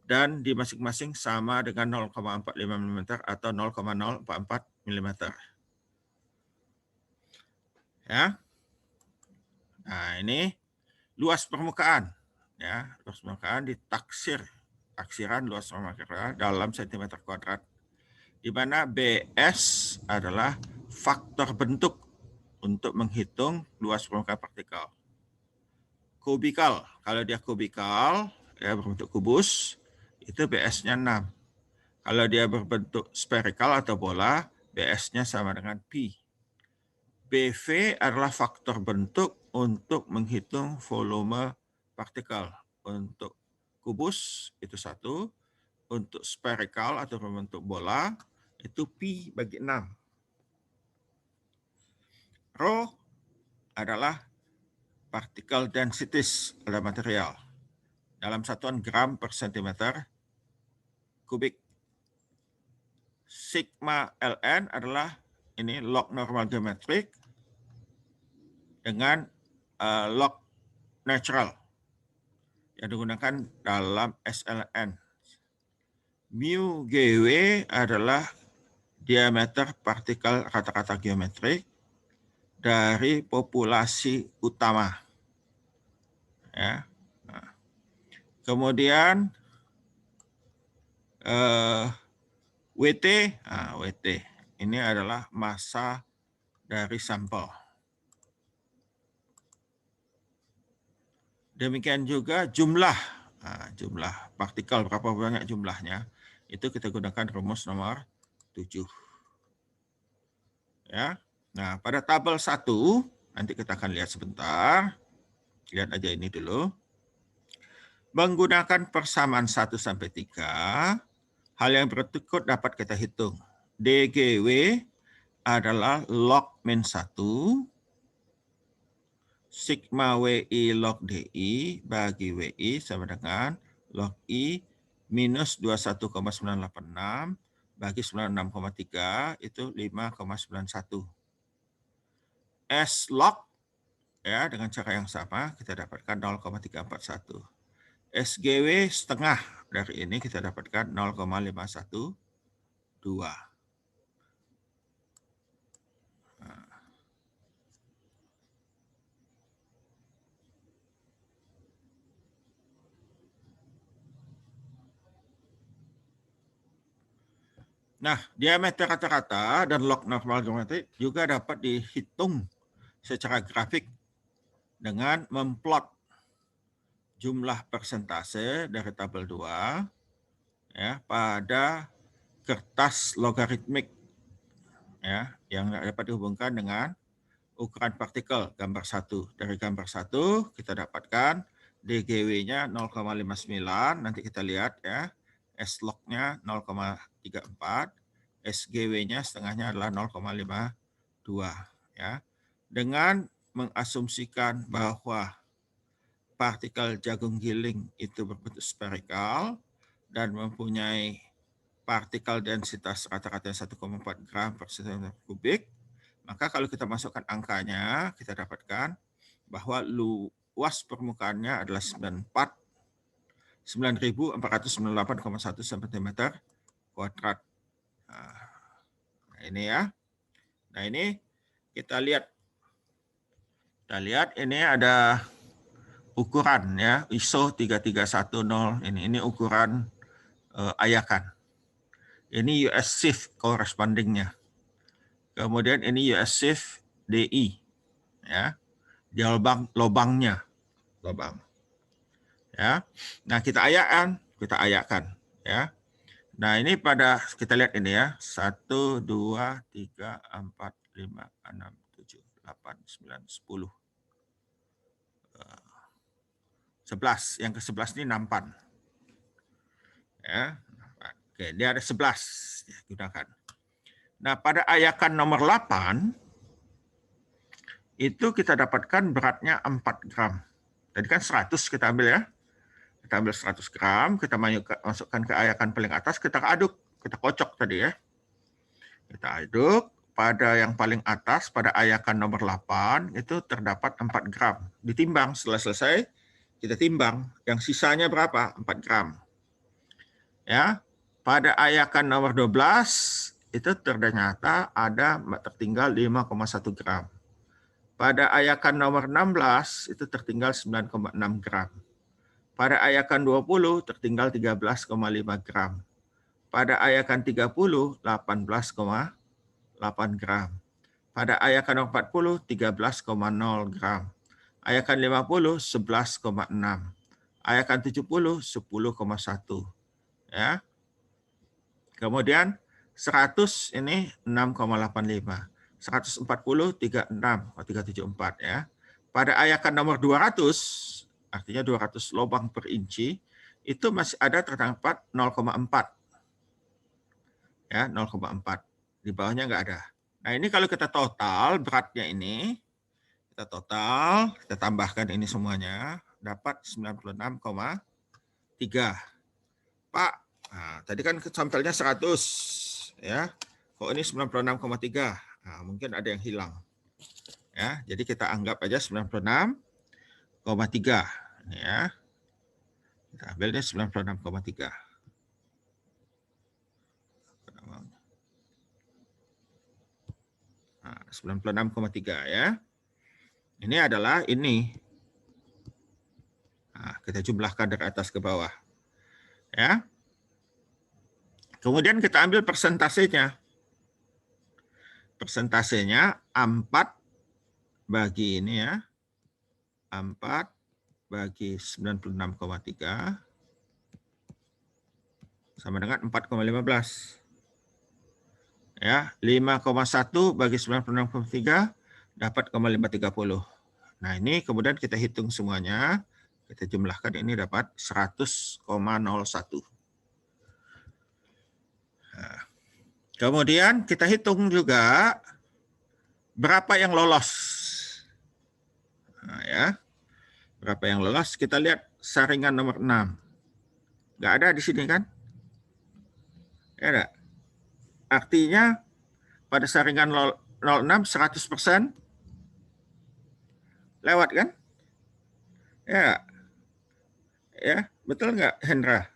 Speaker 1: dan di masing-masing sama dengan 0,45 mm atau 0,044 mm. Ya. Nah, ini luas permukaan. Ya, luas permukaan taksiran luas permukaan dalam sentimeter kuadrat, di mana BS adalah faktor bentuk untuk menghitung luas permukaan partikel. Kubikal, kalau dia kubikal, ya berbentuk kubus, itu BS-nya 6. Kalau dia berbentuk spherical atau bola, BS-nya sama dengan Pi. BV adalah faktor bentuk untuk menghitung volume partikel. Untuk kubus itu 1, untuk spherical atau berbentuk bola itu Pi bagi 6. Rho adalah particle densities pada material dalam satuan gram per sentimeter kubik. Sigma Ln adalah ini log normal geometrik dengan log natural yang digunakan dalam SLN. Mu GW adalah diameter partikel rata-rata geometrik dari populasi utama. Ya. Nah. Kemudian WT, WT ini adalah massa dari sampel. Demikian juga jumlah partikel, berapa banyak jumlahnya, itu kita gunakan rumus nomor 7. Ya. Nah, pada tabel 1, nanti kita akan lihat sebentar. Lihat aja ini dulu. Menggunakan persamaan 1 sampai 3, hal yang berikut dapat kita hitung. DGW adalah log min 1, sigma WI log DI bagi WI sama dengan log I minus 21,986 bagi 96,3 itu 5,91. S log ya dengan cara yang sama kita dapatkan 0,341. SGW setengah dari ini kita dapatkan 0,512. Nah, diameter rata-rata dan log normal geometrik juga dapat dihitung secara grafik dengan memplot jumlah persentase dari tabel 2 ya, pada kertas logaritmik ya, yang dapat dihubungkan dengan ukuran partikel gambar 1. Dari gambar 1 kita dapatkan DGW-nya 0,59, nanti kita lihat ya. S log-nya 0,34, SGW-nya setengahnya adalah 0,52 ya. Dengan mengasumsikan bahwa partikel jagung giling itu berbentuk spherical dan mempunyai partikel densitas rata-rata 1,4 gram per cm kubik, maka kalau kita masukkan angkanya, kita dapatkan bahwa luas permukaannya adalah 9.498,1 cm kuadrat. Nah, ini ya. Nah, ini kita lihat. Kita lihat ini ada ukuran ya, ISO 3310 ini ukuran ayakan. Ini US SIF correspondingnya. Kemudian ini US SIF DI ya. Di lubangnya. Ya. Nah, kita ayakkan ya. Nah, ini pada kita lihat ini ya. 1 2 3 4 5 6 7 8 9 10. 11. Yang ke-11 ini nampan. Ya. Oke, dia ada 11 ya, gunakan. Nah, pada ayakan nomor 8 itu kita dapatkan beratnya 4 gram. Tadi kan 100 kita ambil ya. Kita ambil 100 gram, kita masukkan ke ayakan paling atas, kita aduk, kita kocok tadi ya. Kita aduk, pada yang paling atas, pada ayakan nomor 8, itu terdapat 4 gram. Ditimbang, setelah selesai, kita timbang. Yang sisanya berapa? 4 gram. Ya, pada ayakan nomor 12, itu ternyata ada tertinggal 5,1 gram. Pada ayakan nomor 16, itu tertinggal 9,6 gram. Pada ayakan 20 tertinggal 13,5 gram. Pada ayakan 30 18,8 gram. Pada ayakan 40 13,0 gram. Ayakan 50 11,6. Ayakan 70 10,1. Ya. Kemudian 100 ini 6,85. 140 36 374 ya. Pada ayakan nomor 200 artinya 200 lubang per inci, itu masih ada terdapat 0,4. Ya, 0,4. Di bawahnya nggak ada. Nah, ini kalau kita total beratnya ini, kita total, kita tambahkan ini semuanya, dapat 96,3. Pak, nah, tadi kan sampelnya 100. Ya, kok ini 96,3? Nah, mungkin ada yang hilang. Ya, jadi kita anggap aja 96,3. Ya, kita ambilnya 96,3. Nah, 96,3 ya. Ini adalah ini. Nah, kita jumlahkan dari atas ke bawah. Ya. Kemudian kita ambil persentasenya. Persentasenya 4 bagi ini ya. 4 bagi 96,3 sama dengan 4,15. Ya, 5,1 bagi 96,3 dapat 0,530. Nah, ini kemudian kita hitung semuanya, kita jumlahkan ini dapat 100,01. Nah, kemudian kita hitung juga berapa yang lolos. Nah, ya. Berapa yang lolos? Kita lihat saringan nomor 6. Nggak ada di sini kan? Ya, ada. Artinya pada saringan 06 100% lewat kan? Ya. Ya, betul nggak Hendra?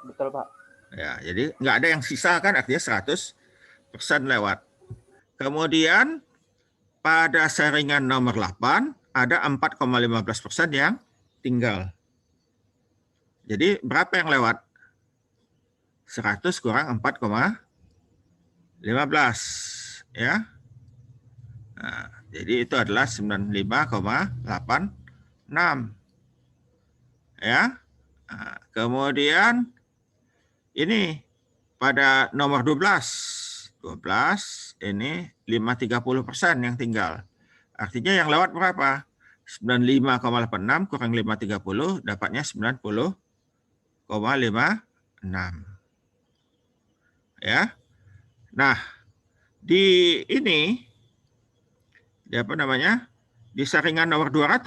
Speaker 3: Betul, Pak.
Speaker 1: Ya, jadi nggak ada yang sisa kan, artinya 100% lewat. Kemudian pada saringan nomor 8 ada 4,15% yang tinggal. Jadi berapa yang lewat? 100 kurang 4,15 ya. Nah, jadi itu adalah 95,86 ya. Nah, kemudian ini pada nomor 12 ini 5,30% yang tinggal. Artinya yang lewat berapa? 95,86 kurang 5,30 dapatnya 90,56. Ya. Nah, di ini di saringan nomor 200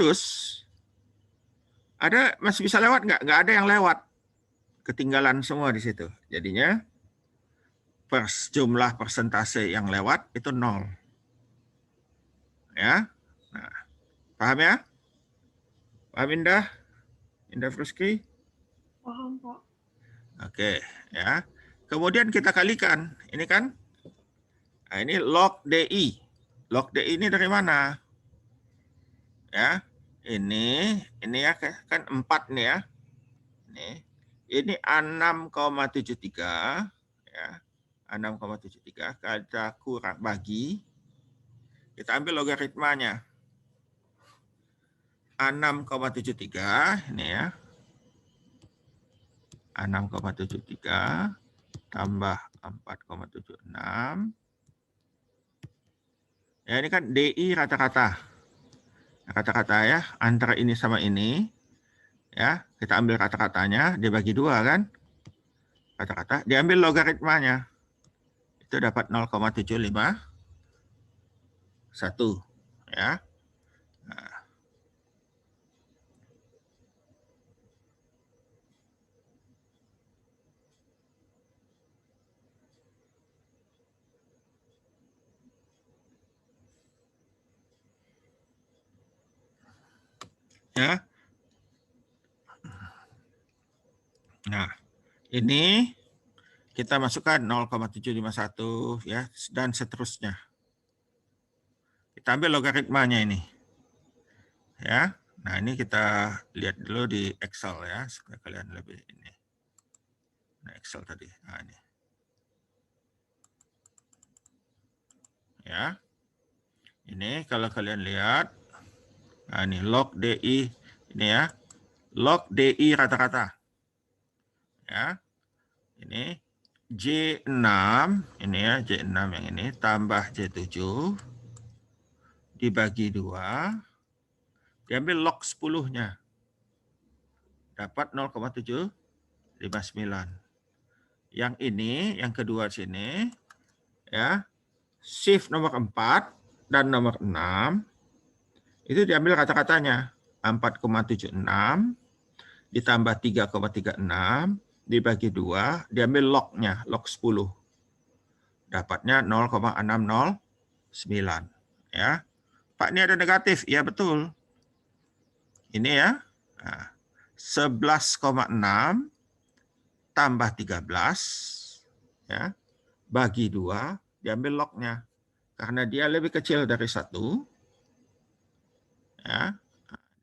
Speaker 1: ada masih bisa lewat nggak? Nggak ada yang lewat. Ketinggalan semua di situ. Jadinya jumlah persentase yang lewat itu 0. Ya. Nah, paham ya? Paham Indah? Indah Fruski?
Speaker 4: Paham, Pak.
Speaker 1: Oke, ya. Kemudian kita kalikan. Ini kan? Nah, ini log DI. Log DI ini dari mana? Ya. Ini ya kan 4 nih ya. Ini 6,73 ya. 6,73 kita kurang bagi, kita ambil logaritmanya 6,73 ini ya, 6,73 tambah 4,76 ya, ini kan DI rata-rata ya, antara ini sama ini ya, kita ambil kata-katanya dibagi 2 kan, kata-kata diambil logaritmanya itu dapat 0,751 ya. Nah, Ya. Nah, ini kita masukkan 0,751 ya dan seterusnya. Kita ambil logaritmanya ini. Ya. Nah, ini kita lihat dulu di Excel ya supaya kalian lebih ini. Nah, Excel tadi. Nah, ini. Ya. Ini kalau kalian lihat, nah ini log DI ini ya. Log DI rata-rata. Ya. Ini J6 ini ya, J6 yang ini tambah J7 dibagi 2, diambil log 10-nya. Dapat 0,759. Yang ini, yang kedua sini ya. Shift nomor 4 dan nomor 6 itu diambil kata-katanya 4,76 ditambah 3,36 dibagi 2 diambil lognya, log 10. Dapatnya 0,609 ya. Pak, ini ada negatif. Ya betul. Ini ya. Nah, 11,6 tambah 13 ya bagi 2 diambil lognya. Karena dia lebih kecil dari 1 ya.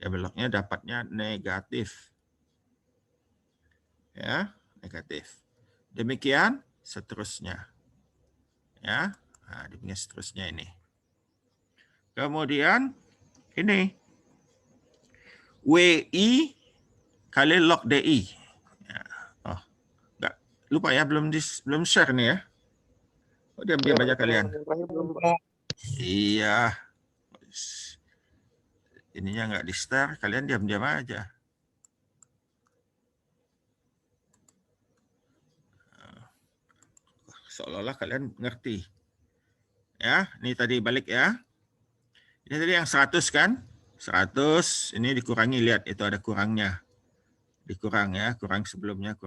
Speaker 1: Diambil lognya dapatnya negatif. Ya, negatif. Demikian seterusnya. Ya. Nah, demikian seterusnya ini. Kemudian ini WI kali log DI. Ya. Oh, enggak lupa ya, belum share nih ya. Oh, diam-diam aja kalian. Iya. Ininya enggak di share, kalian diam-diam aja. Seolah-olah kalian ngerti. Ya, ini tadi balik ya. Ini tadi yang 100 kan? 100 ini dikurangi, lihat itu ada kurangnya. Dikurang ya, kurang sebelumnya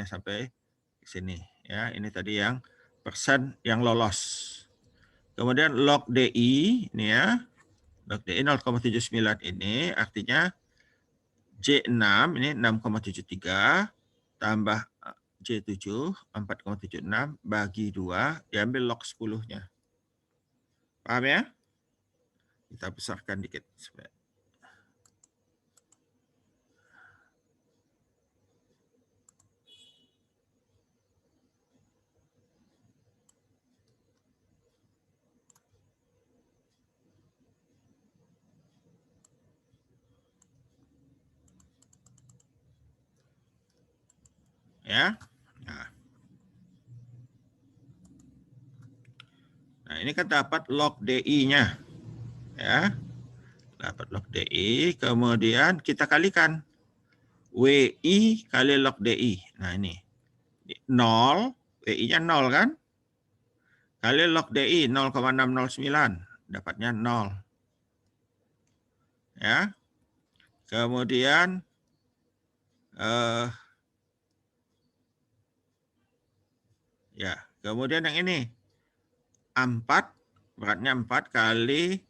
Speaker 1: sampai ke sini ya. Ini tadi yang persen yang lolos. Kemudian log DI ini ya. Log DI 0,79 ini artinya J6 ini 6,73 tambah J7 4,76 bagi 2 diambil log 10-nya. Paham ya? Kita besarkan dikit supaya ya. Nah, ini kan dapat log DI-nya. Ya. Dapat log DI, kemudian kita kalikan WI kali log DI. Nah, ini 0, WI-nya 0 kan? Kali log DI 0,609, dapatnya 0. Ya. Kemudian ya, kemudian yang ini 4, beratnya 4 kali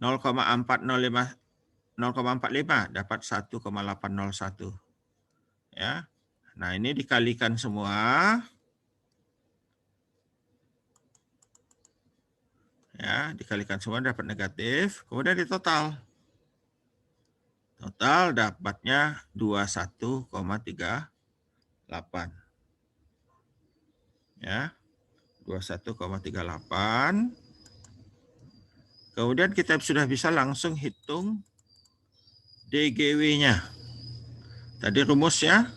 Speaker 1: 0,405 0,45 dapat 1,801. Ya. Nah, ini dikalikan semua. Ya, dikalikan semua dapat negatif, kemudian ditotal. Total dapatnya 21,38. Ya. 21,38. Kemudian kita sudah bisa langsung hitung DGW-nya. Tadi rumusnya.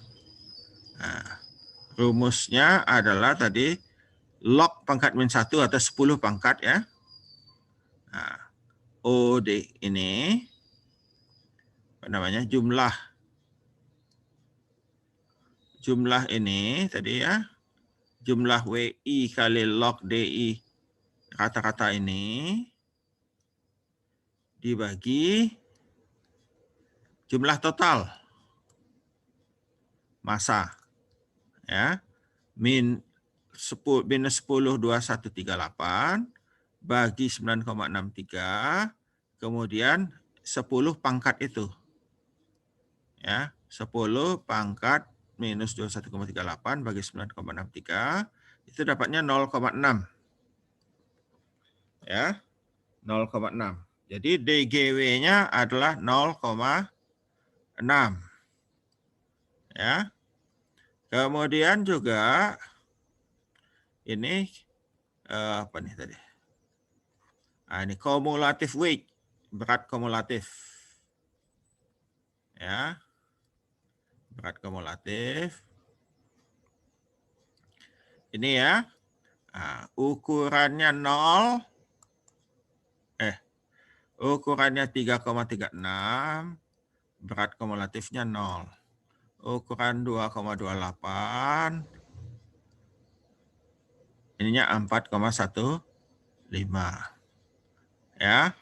Speaker 1: Nah, rumusnya adalah tadi log pangkat min 1 atau 10 pangkat ya. Nah, OD ini apa namanya? Jumlah ini tadi ya. Jumlah WI kali log DI rata-rata ini dibagi jumlah total massa ya, minus 10 2138 bagi 9,63 kemudian 10 pangkat itu Ya, 10 pangkat minus 21,38 bagi 9,63 itu dapatnya 0,6. Ya, 0,6. Jadi DGW-nya adalah 0,6. Ya. Kemudian juga ini apa nih tadi? Ini kumulatif weight, berat kumulatif. Ya. Berat kumulatif. Ini ya. Ukurannya 0, ukurannya 3,36, berat kumulatifnya 0. Ukuran 2,28, ininya 4,15. Ya.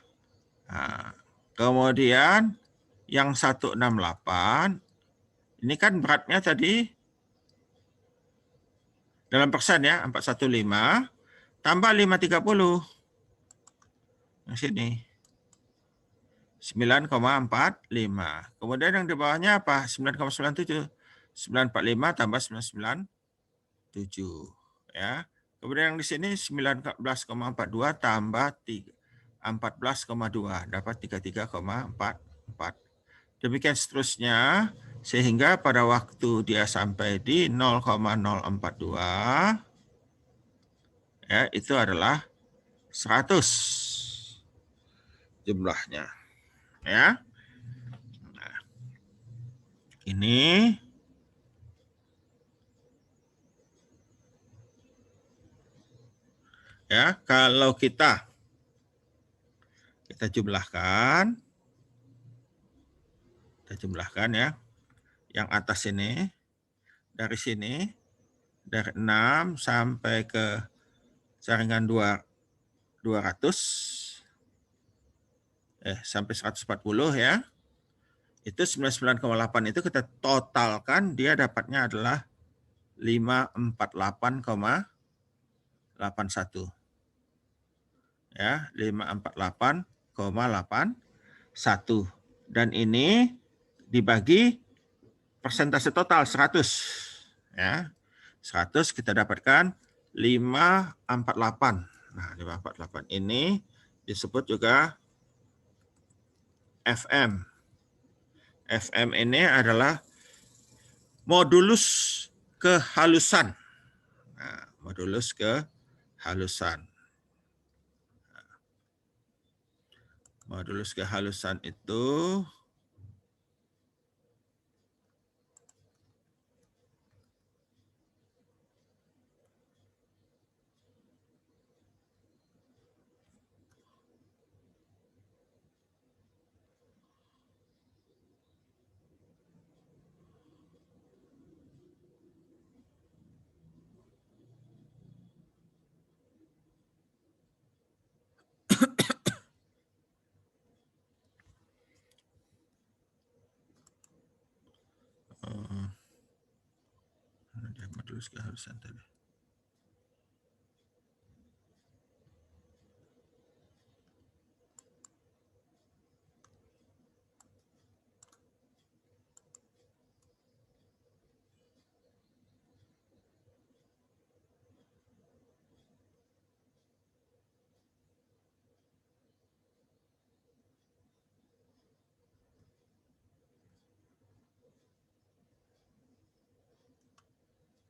Speaker 1: Kemudian yang 168, ini kan beratnya tadi dalam persen ya, 415 tambah 530. Yang sini 9,45. Kemudian yang di bawahnya apa? 9,97. 945 tambah 997. Ya. Kemudian yang di sini 19,42 tambah 14,2 dapat 33,44. Demikian seterusnya sehingga pada waktu dia sampai di 0,042 ya itu adalah 100 jumlahnya ya. Nah, ini ya kalau kita jumlahkan ya yang atas ini dari sini dari 6 sampai ke jaringan 200 sampai 140 ya. Itu 99,8 itu kita totalkan dia dapatnya adalah 548,81. Ya, 548,81. Dan ini dibagi persentase total 100. Ya. 100 kita dapatkan 548. Nah, 548 ini disebut juga FM. FM ini adalah modulus kehalusan. Nah, modulus kehalusan. Modulus kehalusan itu modulus kehalusan tadi.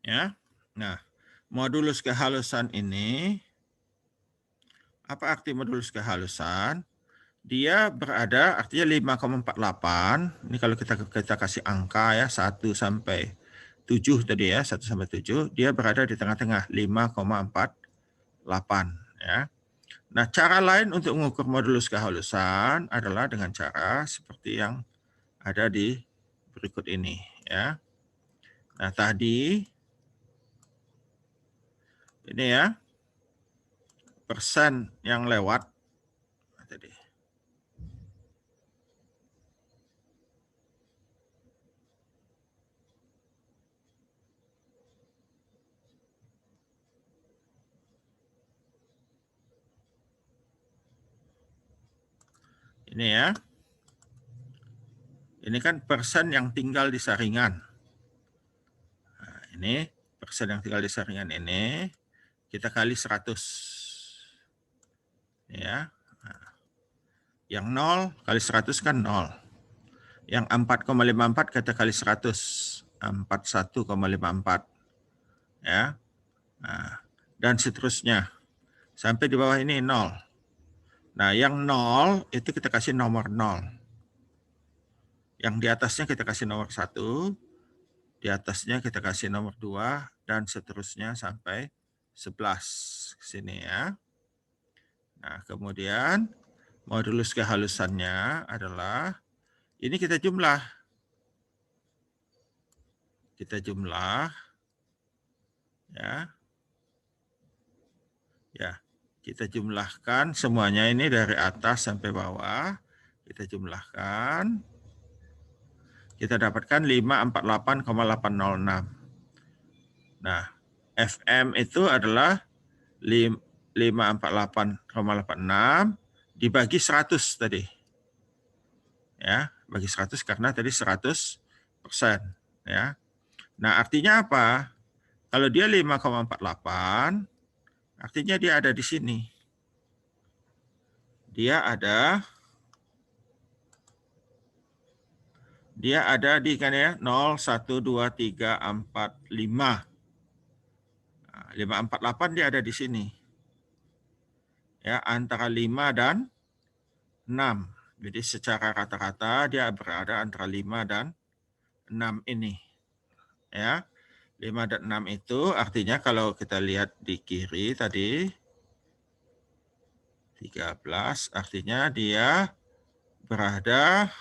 Speaker 1: Ya. Nah, modulus kehalusan ini, apa arti modulus kehalusan? Dia berada artinya 5,48. Ini kalau kita kasih angka ya 1 sampai 7 tadi ya, 1 sampai 7, dia berada di tengah-tengah 5,48 ya. Nah, cara lain untuk mengukur modulus kehalusan adalah dengan cara seperti yang ada di berikut ini ya. Nah, tadi ini ya persen yang lewat tadi. Ini ya. Ini kan persen yang tinggal di saringan. Nah, ini persen yang tinggal di saringan ini kita kali 100. Ya. Nah, yang 0 kali 100 kan 0. Yang 4,54 kita kali 100. 41,54. Ya. Nah, dan seterusnya. Sampai di bawah ini 0. Nah, yang 0 itu kita kasih nomor 0. Yang di atasnya kita kasih nomor 1. Di atasnya kita kasih nomor 2 dan seterusnya sampai 11 ke sini ya. Nah, kemudian modulus kehalusannya adalah ini kita jumlah. Kita jumlah ya. Ya, kita jumlahkan semuanya ini dari atas sampai bawah. Kita jumlahkan. Kita dapatkan 548,806. Nah, FM itu adalah 548,86 dibagi 100 tadi. Ya, bagi 100 karena tadi 100%, ya. Nah, artinya apa? Kalau dia 5,48, artinya dia ada di sini. Dia ada di kan ya 0, 1, 2, 3, 4, 5. 548 dia ada di sini. Ya, antara 5 dan 6. Jadi secara rata-rata dia berada antara 5 dan 6 ini. Ya. 5 dan 6 itu artinya kalau kita lihat di kiri tadi 13 artinya dia berada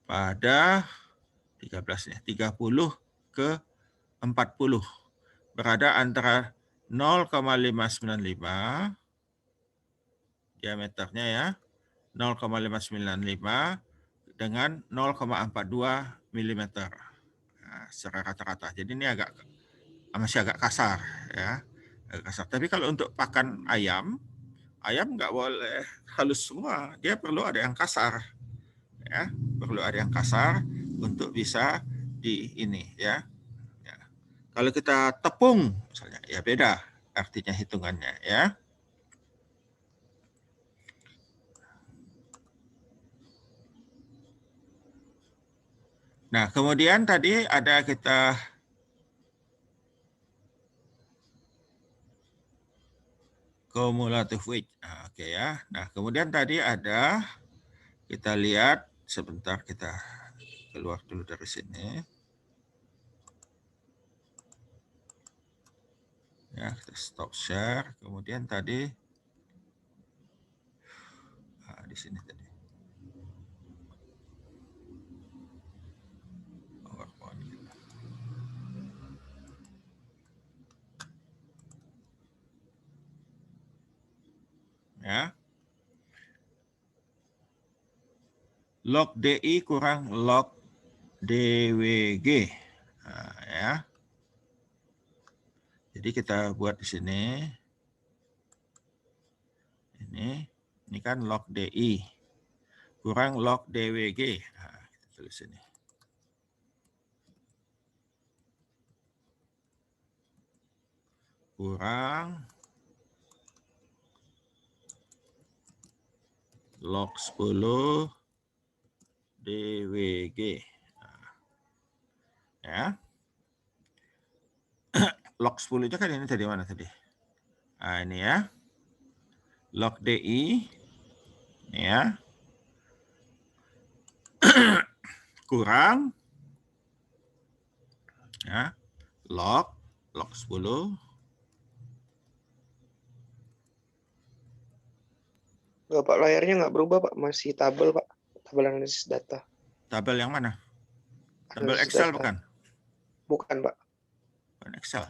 Speaker 1: pada 13 ya, 30 ke 40. Berada antara 0,595 diameternya ya, 0,595 dengan 0,42 mm. Nah, secara rata-rata. Jadi ini masih agak kasar ya. Agak kasar. Tapi kalau untuk pakan ayam nggak boleh halus semua. Dia perlu ada yang kasar. Ya, perlu ada yang kasar untuk bisa di ini ya. Ya. Kalau kita tepung misalnya ya beda artinya hitungannya ya. Nah, kemudian tadi ada kita cumulative weight. Nah, oke ya. Nah, kemudian tadi ada kita lihat sebentar, kita keluar dulu dari sini. Ya, kita stop share. Kemudian tadi di sini tadi. Ya. Log DI kurang log DWG. Nah, ya. Jadi kita buat di sini. Ini kan log DI kurang log DWG. Nah, kita tulis ini. Kurang log 10 DWG. Nah, ya. Log 10 itu kan ini tadi mana tadi? Nah, ini ya. Log DI ya. Kurang ya. Log 10.
Speaker 3: Enggak, Pak, layarnya nggak berubah, Pak. Masih tabel, Pak. Tabel analisis data.
Speaker 1: Tabel yang mana? Tabel
Speaker 3: Analisis
Speaker 1: Excel
Speaker 3: data.
Speaker 1: bukan?
Speaker 3: Bukan, Pak.
Speaker 1: Bukan Excel.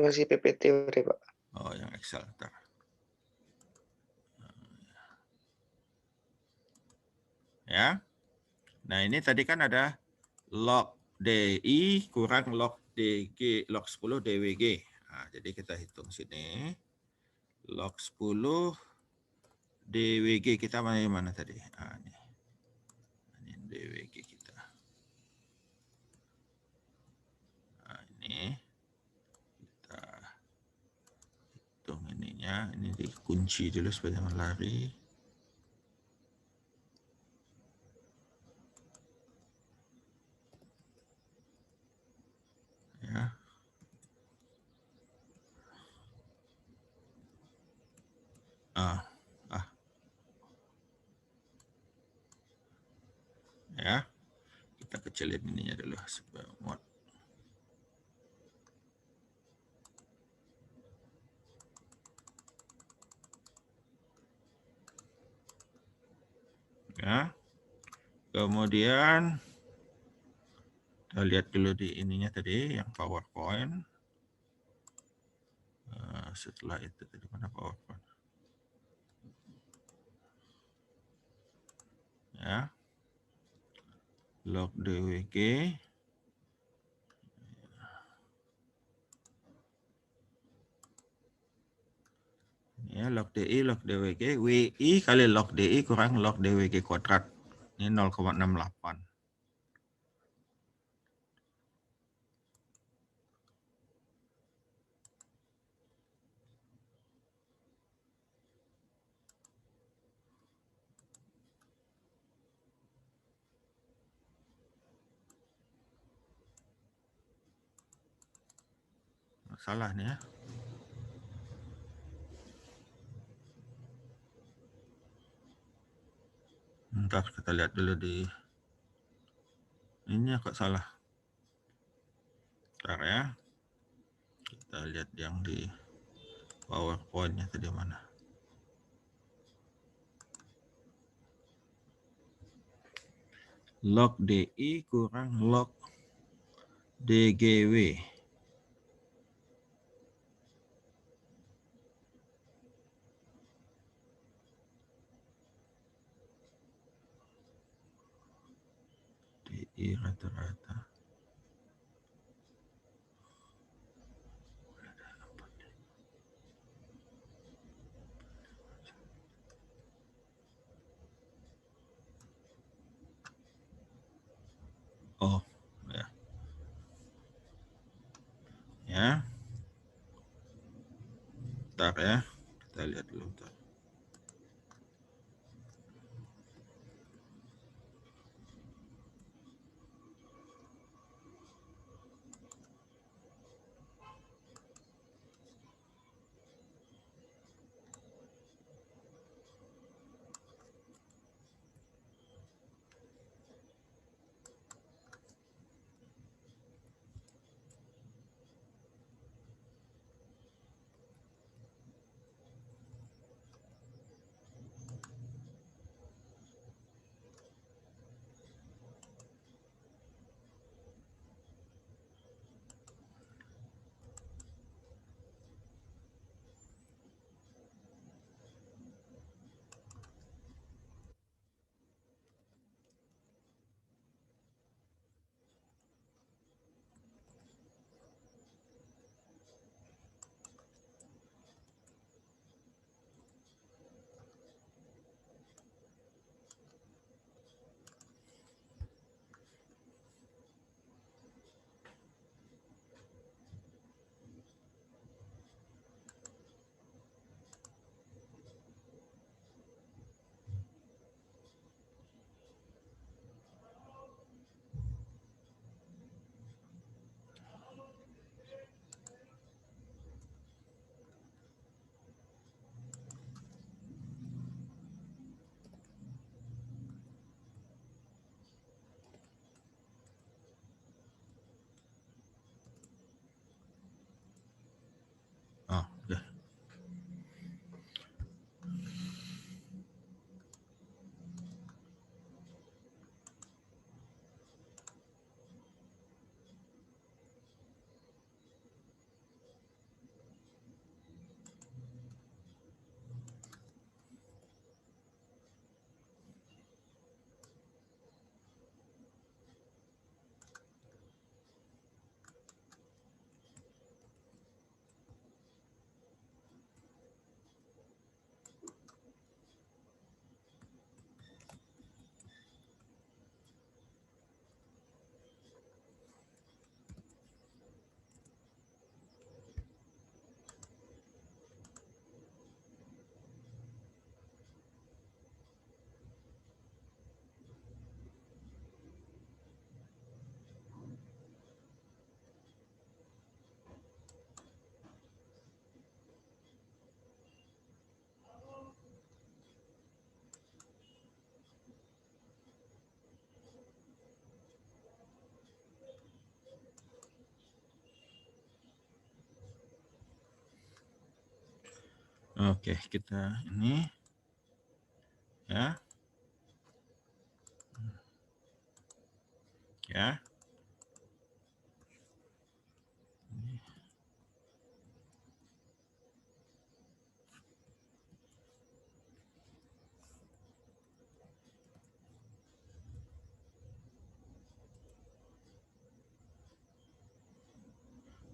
Speaker 3: Masih PPT, Pak.
Speaker 1: Oh, yang Excel. Ntar. Ya. Nah, ini tadi kan ada log DI kurang log DG, log 10 DWG. Nah, jadi kita hitung sini. Log 10 DWG kita mana tadi? Ini DWG kita. Ini kita hitung ininya. Ini dikunci dulu supaya jangan lari. Ya. Ya, kita kecilin ininya dulu supaya muat. Ya, kemudian kita lihat dulu di ininya tadi yang PowerPoint. Setelah itu tadi mana PowerPoint? Ya, log DWG. Ya, log DI, log DWG, WI kali log DI kurang log DWG kuadrat. Ini 0,68. Salah nih ya. Ntar kita lihat dulu di ini kok salah. Ntar ya. Kita lihat yang di PowerPoint-nya tadi mana. Log DI kurang log DGW. DI rata-rata. Oh, ya. Ya. Bentar ya. Kita lihat dulu bentar. Oke, kita ini ya. Ya.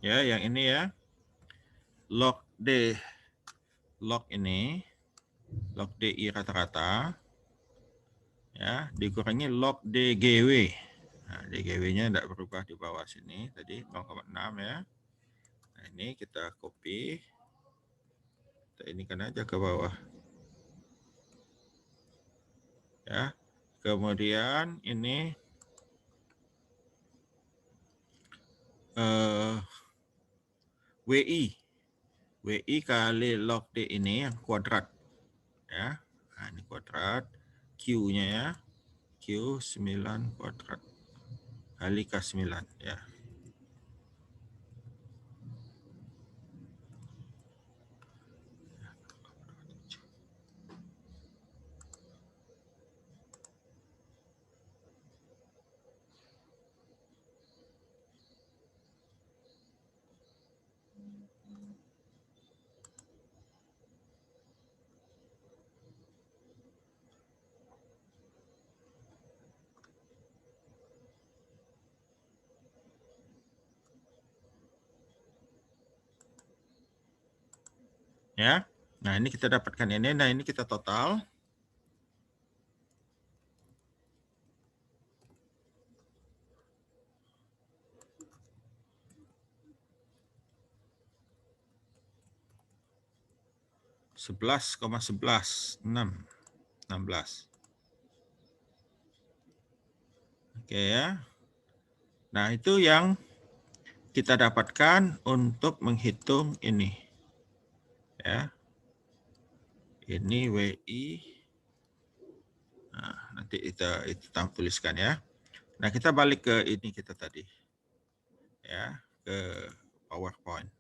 Speaker 1: Ya, yang ini ya. Log D. Log ini, log DI rata-rata ya, dikurangi log DGW. Nah, DGW-nya tidak berubah di bawah sini tadi 0,6 ya. Nah, ini kita copy. Kita inikan aja ke bawah. Ya. Kemudian ini WI. WI kali log D ini yang kuadrat. Ya. Nah, ini kuadrat. Q-nya ya. Q 9 kuadrat. Kali K9 ya. Ya. Nah, ini kita dapatkan ini. Nah, ini kita total. Sebelas, 16. Oke ya. Nah, itu yang kita dapatkan untuk menghitung ini. Ya. Ini WI. Nah, nanti kita tuliskan ya. Nah, kita balik ke ini kita tadi. Ya, ke PowerPoint.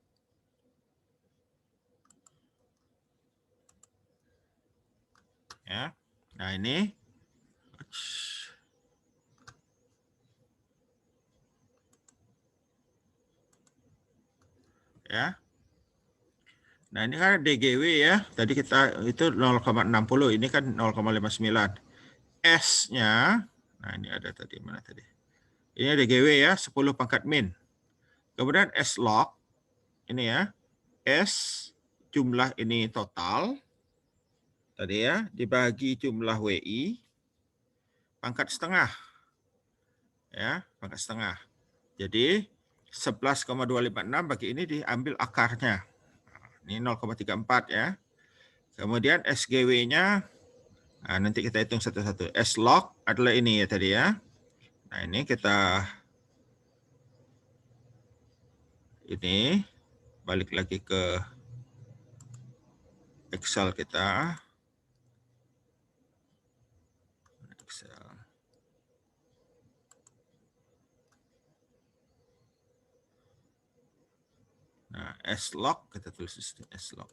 Speaker 1: Ya. Nah, ini ya. Nah, ini kan DGW ya. Tadi kita itu 0,60, ini kan 0,59. S-nya, nah ini ada tadi, mana tadi? Ini DGW ya, 10 pangkat min. Kemudian S log, ini ya, S jumlah ini total, tadi ya, dibagi jumlah WI, pangkat setengah. Ya, pangkat setengah. Jadi 11,256 bagi ini diambil akarnya. Ini 0,34 ya. Kemudian SGW-nya, nah, nanti kita hitung satu-satu. S log adalah ini ya tadi ya. Nah, ini kita ini balik lagi ke Excel kita. Excel. Nah, S log kita tulis di sini S log.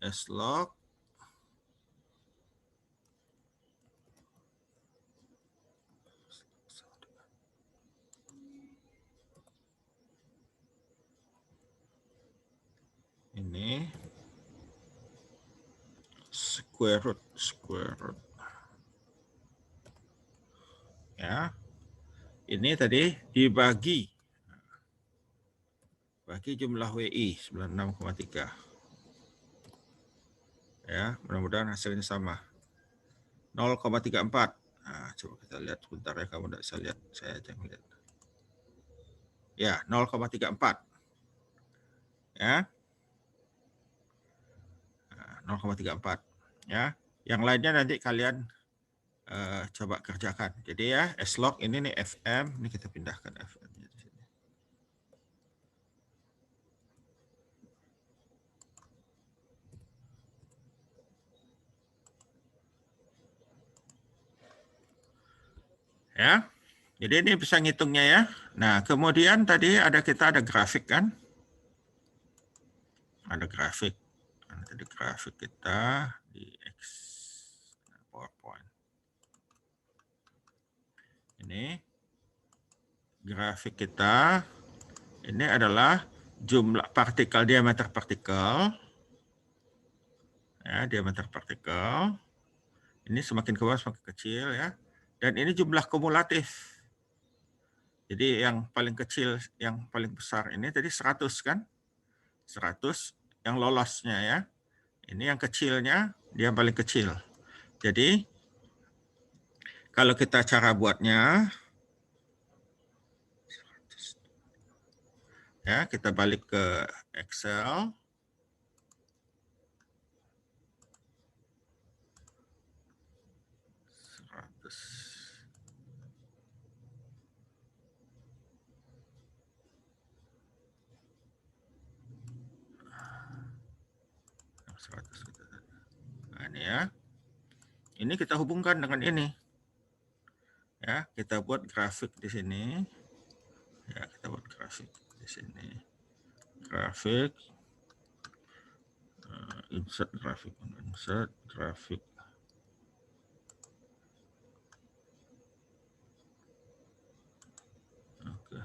Speaker 1: S log ini square root ya. Ini tadi dibagi jumlah WI 96,3. Ya, mudah-mudahan hasilnya sama. 0,34. Nah, coba kita lihat sebentar ya, kamu tidak bisa lihat, saya aja yang lihat. Ya, 0,34. Ya. 0,34 ya. Yang lainnya nanti kalian coba kerjakan. Jadi ya, S log ini nih FM, ini kita pindahkan FM di sini. Ya. Jadi ini bisa ngitungnya ya. Nah, kemudian tadi kita ada grafik kan? Ada grafik. Tadi grafik kita di PowerPoint. Ini grafik kita. Ini adalah jumlah partikel, diameter partikel. Ya, diameter partikel. Ini semakin ke bawah semakin kecil ya. Dan ini jumlah kumulatif. Jadi yang paling kecil, yang paling besar ini tadi 100 kan? 100 yang lolosnya ya. Ini yang kecilnya, dia yang paling kecil. Jadi kalau kita cara buatnya, ya kita balik ke Excel. Nah, ini ya. Ini kita hubungkan dengan ini. Ya, kita buat grafik di sini. Ya, kita buat grafik di sini. Grafik, insert grafik, insert grafik. Oke.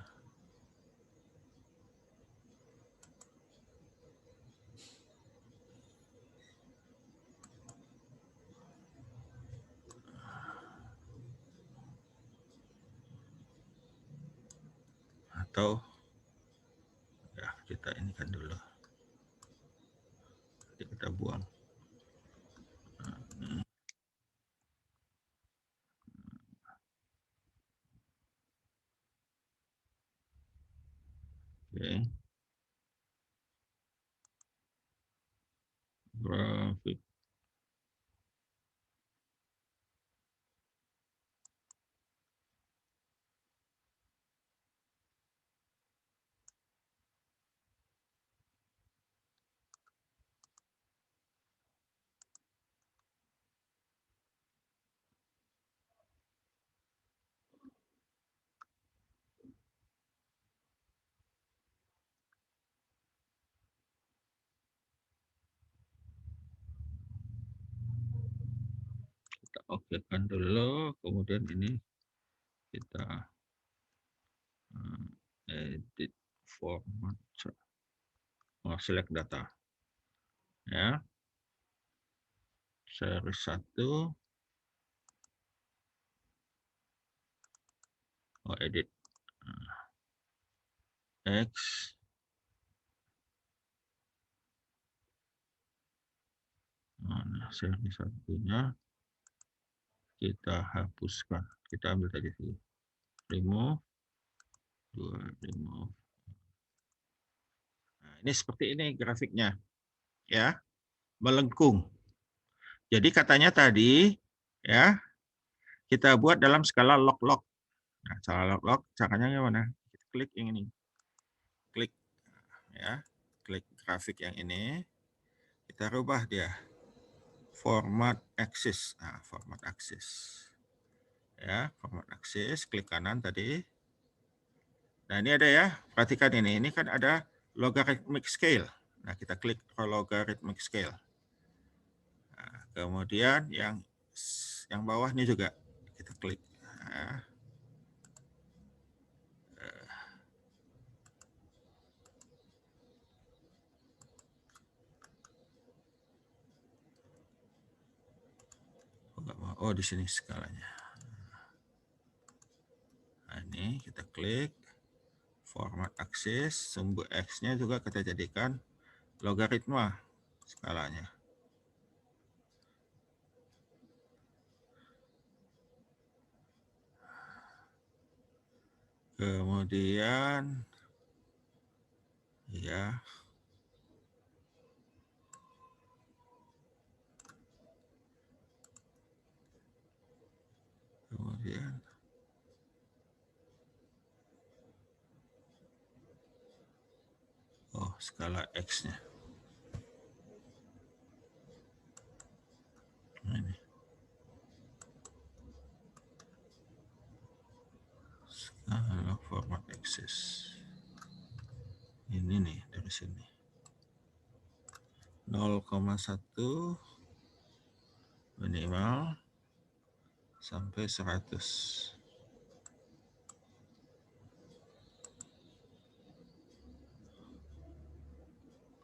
Speaker 1: Atau ya kita ini kan dulu. Nanti kita buang. Oke. Grafik. Kita oke kan dulu, kemudian ini kita edit format, select data. Ya, seri 1, edit X, nah, seri 1-nya kita hapuskan. Kita ambil tadi sini, remove, 2, remove. Nah, ini seperti ini grafiknya, ya, melengkung. Jadi katanya tadi, ya, kita buat dalam skala log-log. Nah, skala log-log caranya gimana? Kita klik yang ini, klik, ya, klik grafik yang ini, kita rubah dia format axis. Nah, format axis, ya, format axis, klik kanan tadi. Nah, ini ada ya, perhatikan ini kan ada logarithmic scale. Nah, kita klik logarithmic scale. Nah, kemudian yang bawahnya juga kita klik. Nah, oh, di sini skalanya. Nah, ini kita klik format axis, sumbu X-nya juga kita jadikan logaritma skalanya. Kemudian ya, kemudian skala X-nya. Nah, ini. X-axis. Ini nih dari sini. 0,1 minimal sampai 100.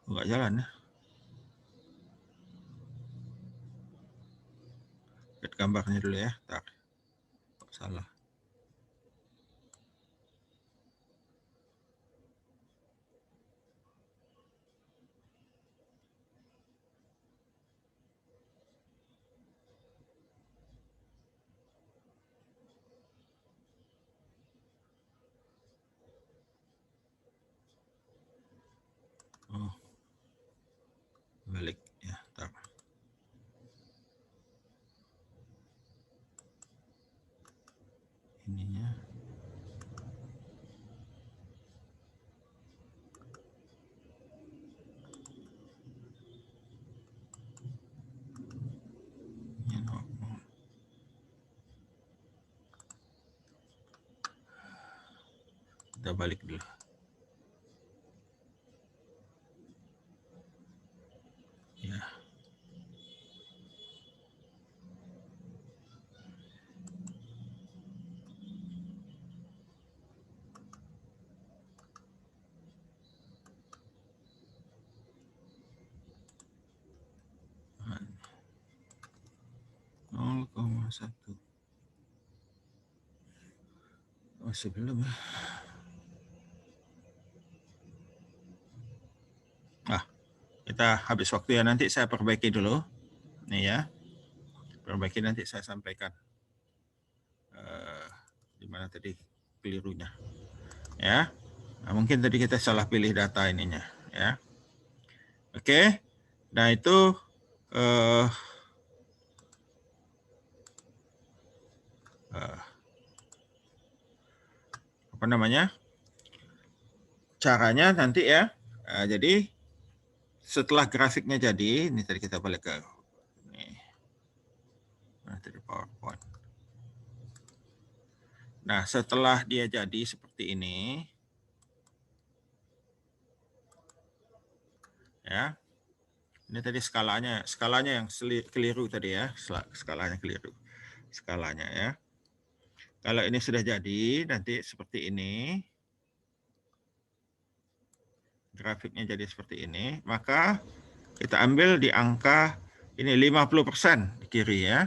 Speaker 1: Enggak jalan ya. Lihat gambarnya dulu ya. Tar. Kok salah. Oh. Balik ya. Tar. Ininya. Kita balik dulu. Ya. Nah, 0,1. Masih belum ya. Ah, kita habis waktu ya, nanti saya perbaiki dulu. Nih ya. Perbaiki nanti saya sampaikan. Di mana tadi kelirunya. Ya. Nah, mungkin tadi kita salah pilih data ininya ya. Oke. Nah, itu apa namanya? Caranya nanti ya. Jadi setelah grafiknya jadi, ini tadi kita balik ke ini. Nah, tadi PowerPoint. Nah, setelah dia jadi seperti ini, ya. Ini tadi skalanya yang keliru tadi ya, skalanya keliru. Skalanya ya. Kalau ini sudah jadi, nanti seperti ini. Grafiknya jadi seperti ini, maka kita ambil di angka ini 50% di kiri ya.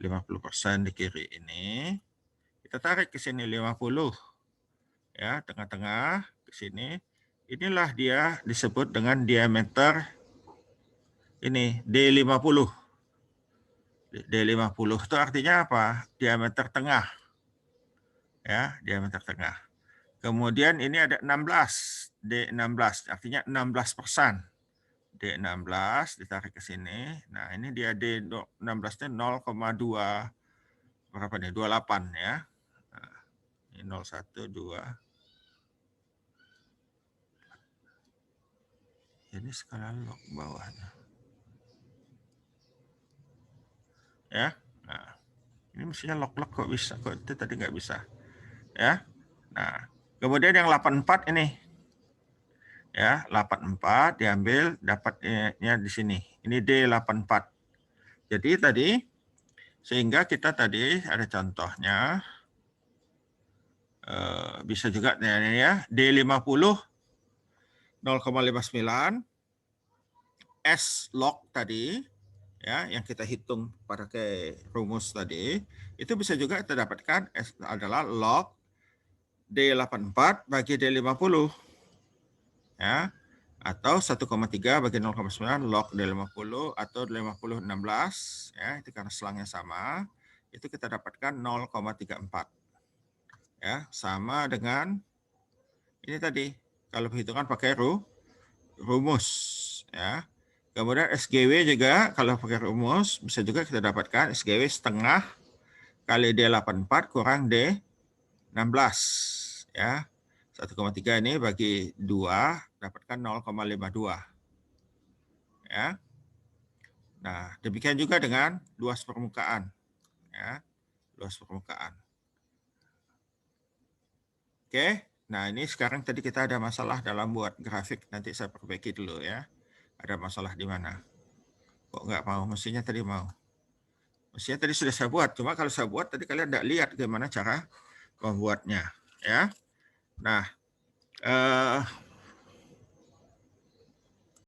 Speaker 1: 50% di kiri ini. Kita tarik ke sini 50. Ya, tengah-tengah ke sini. Inilah dia disebut dengan diameter ini D50. D50 itu artinya apa? Diameter tengah. Ya, diameter tengah. Kemudian ini ada 16, D16, artinya 16%. D16 ditarik ke sini. Nah, ini dia D16-nya 0,2 berapa nih? 28 ya. Nah, ini 0,1 2. Ini skala log bawahnya. Ya. Nah, ini mestinya log-log kok bisa, kok itu tadi nggak bisa. Ya. Nah, kemudian yang 84 ini. Ya, 84 diambil dapatnya di sini. Ini D84. Jadi tadi sehingga kita tadi ada contohnya bisa juga ya D50 0,59 S log tadi ya yang kita hitung pakai rumus tadi itu bisa juga kita dapatkan S adalah log D84 bagi D50 ya atau 1,3 bagi 0,9 log D50 atau D50 16 ya itu karena selangnya sama itu kita dapatkan 0,34 ya sama dengan ini tadi kalau perhitungan pakai rumus ya. Kemudian SGW juga kalau pakai rumus bisa juga kita dapatkan SGW setengah kali D84 kurang D16 ya. 1,3 ini bagi 2 dapatkan 0,52 ya. Nah, demikian juga dengan luas permukaan ya. Luas permukaan. Oke, nah ini sekarang tadi kita ada masalah dalam buat grafik, nanti saya perbaiki dulu ya. Ada masalah di mana? Kok nggak mau? Mestinya tadi mau. Mestinya tadi sudah saya buat, cuma kalau saya buat tadi kalian tidak lihat bagaimana cara membuatnya. Ya, nah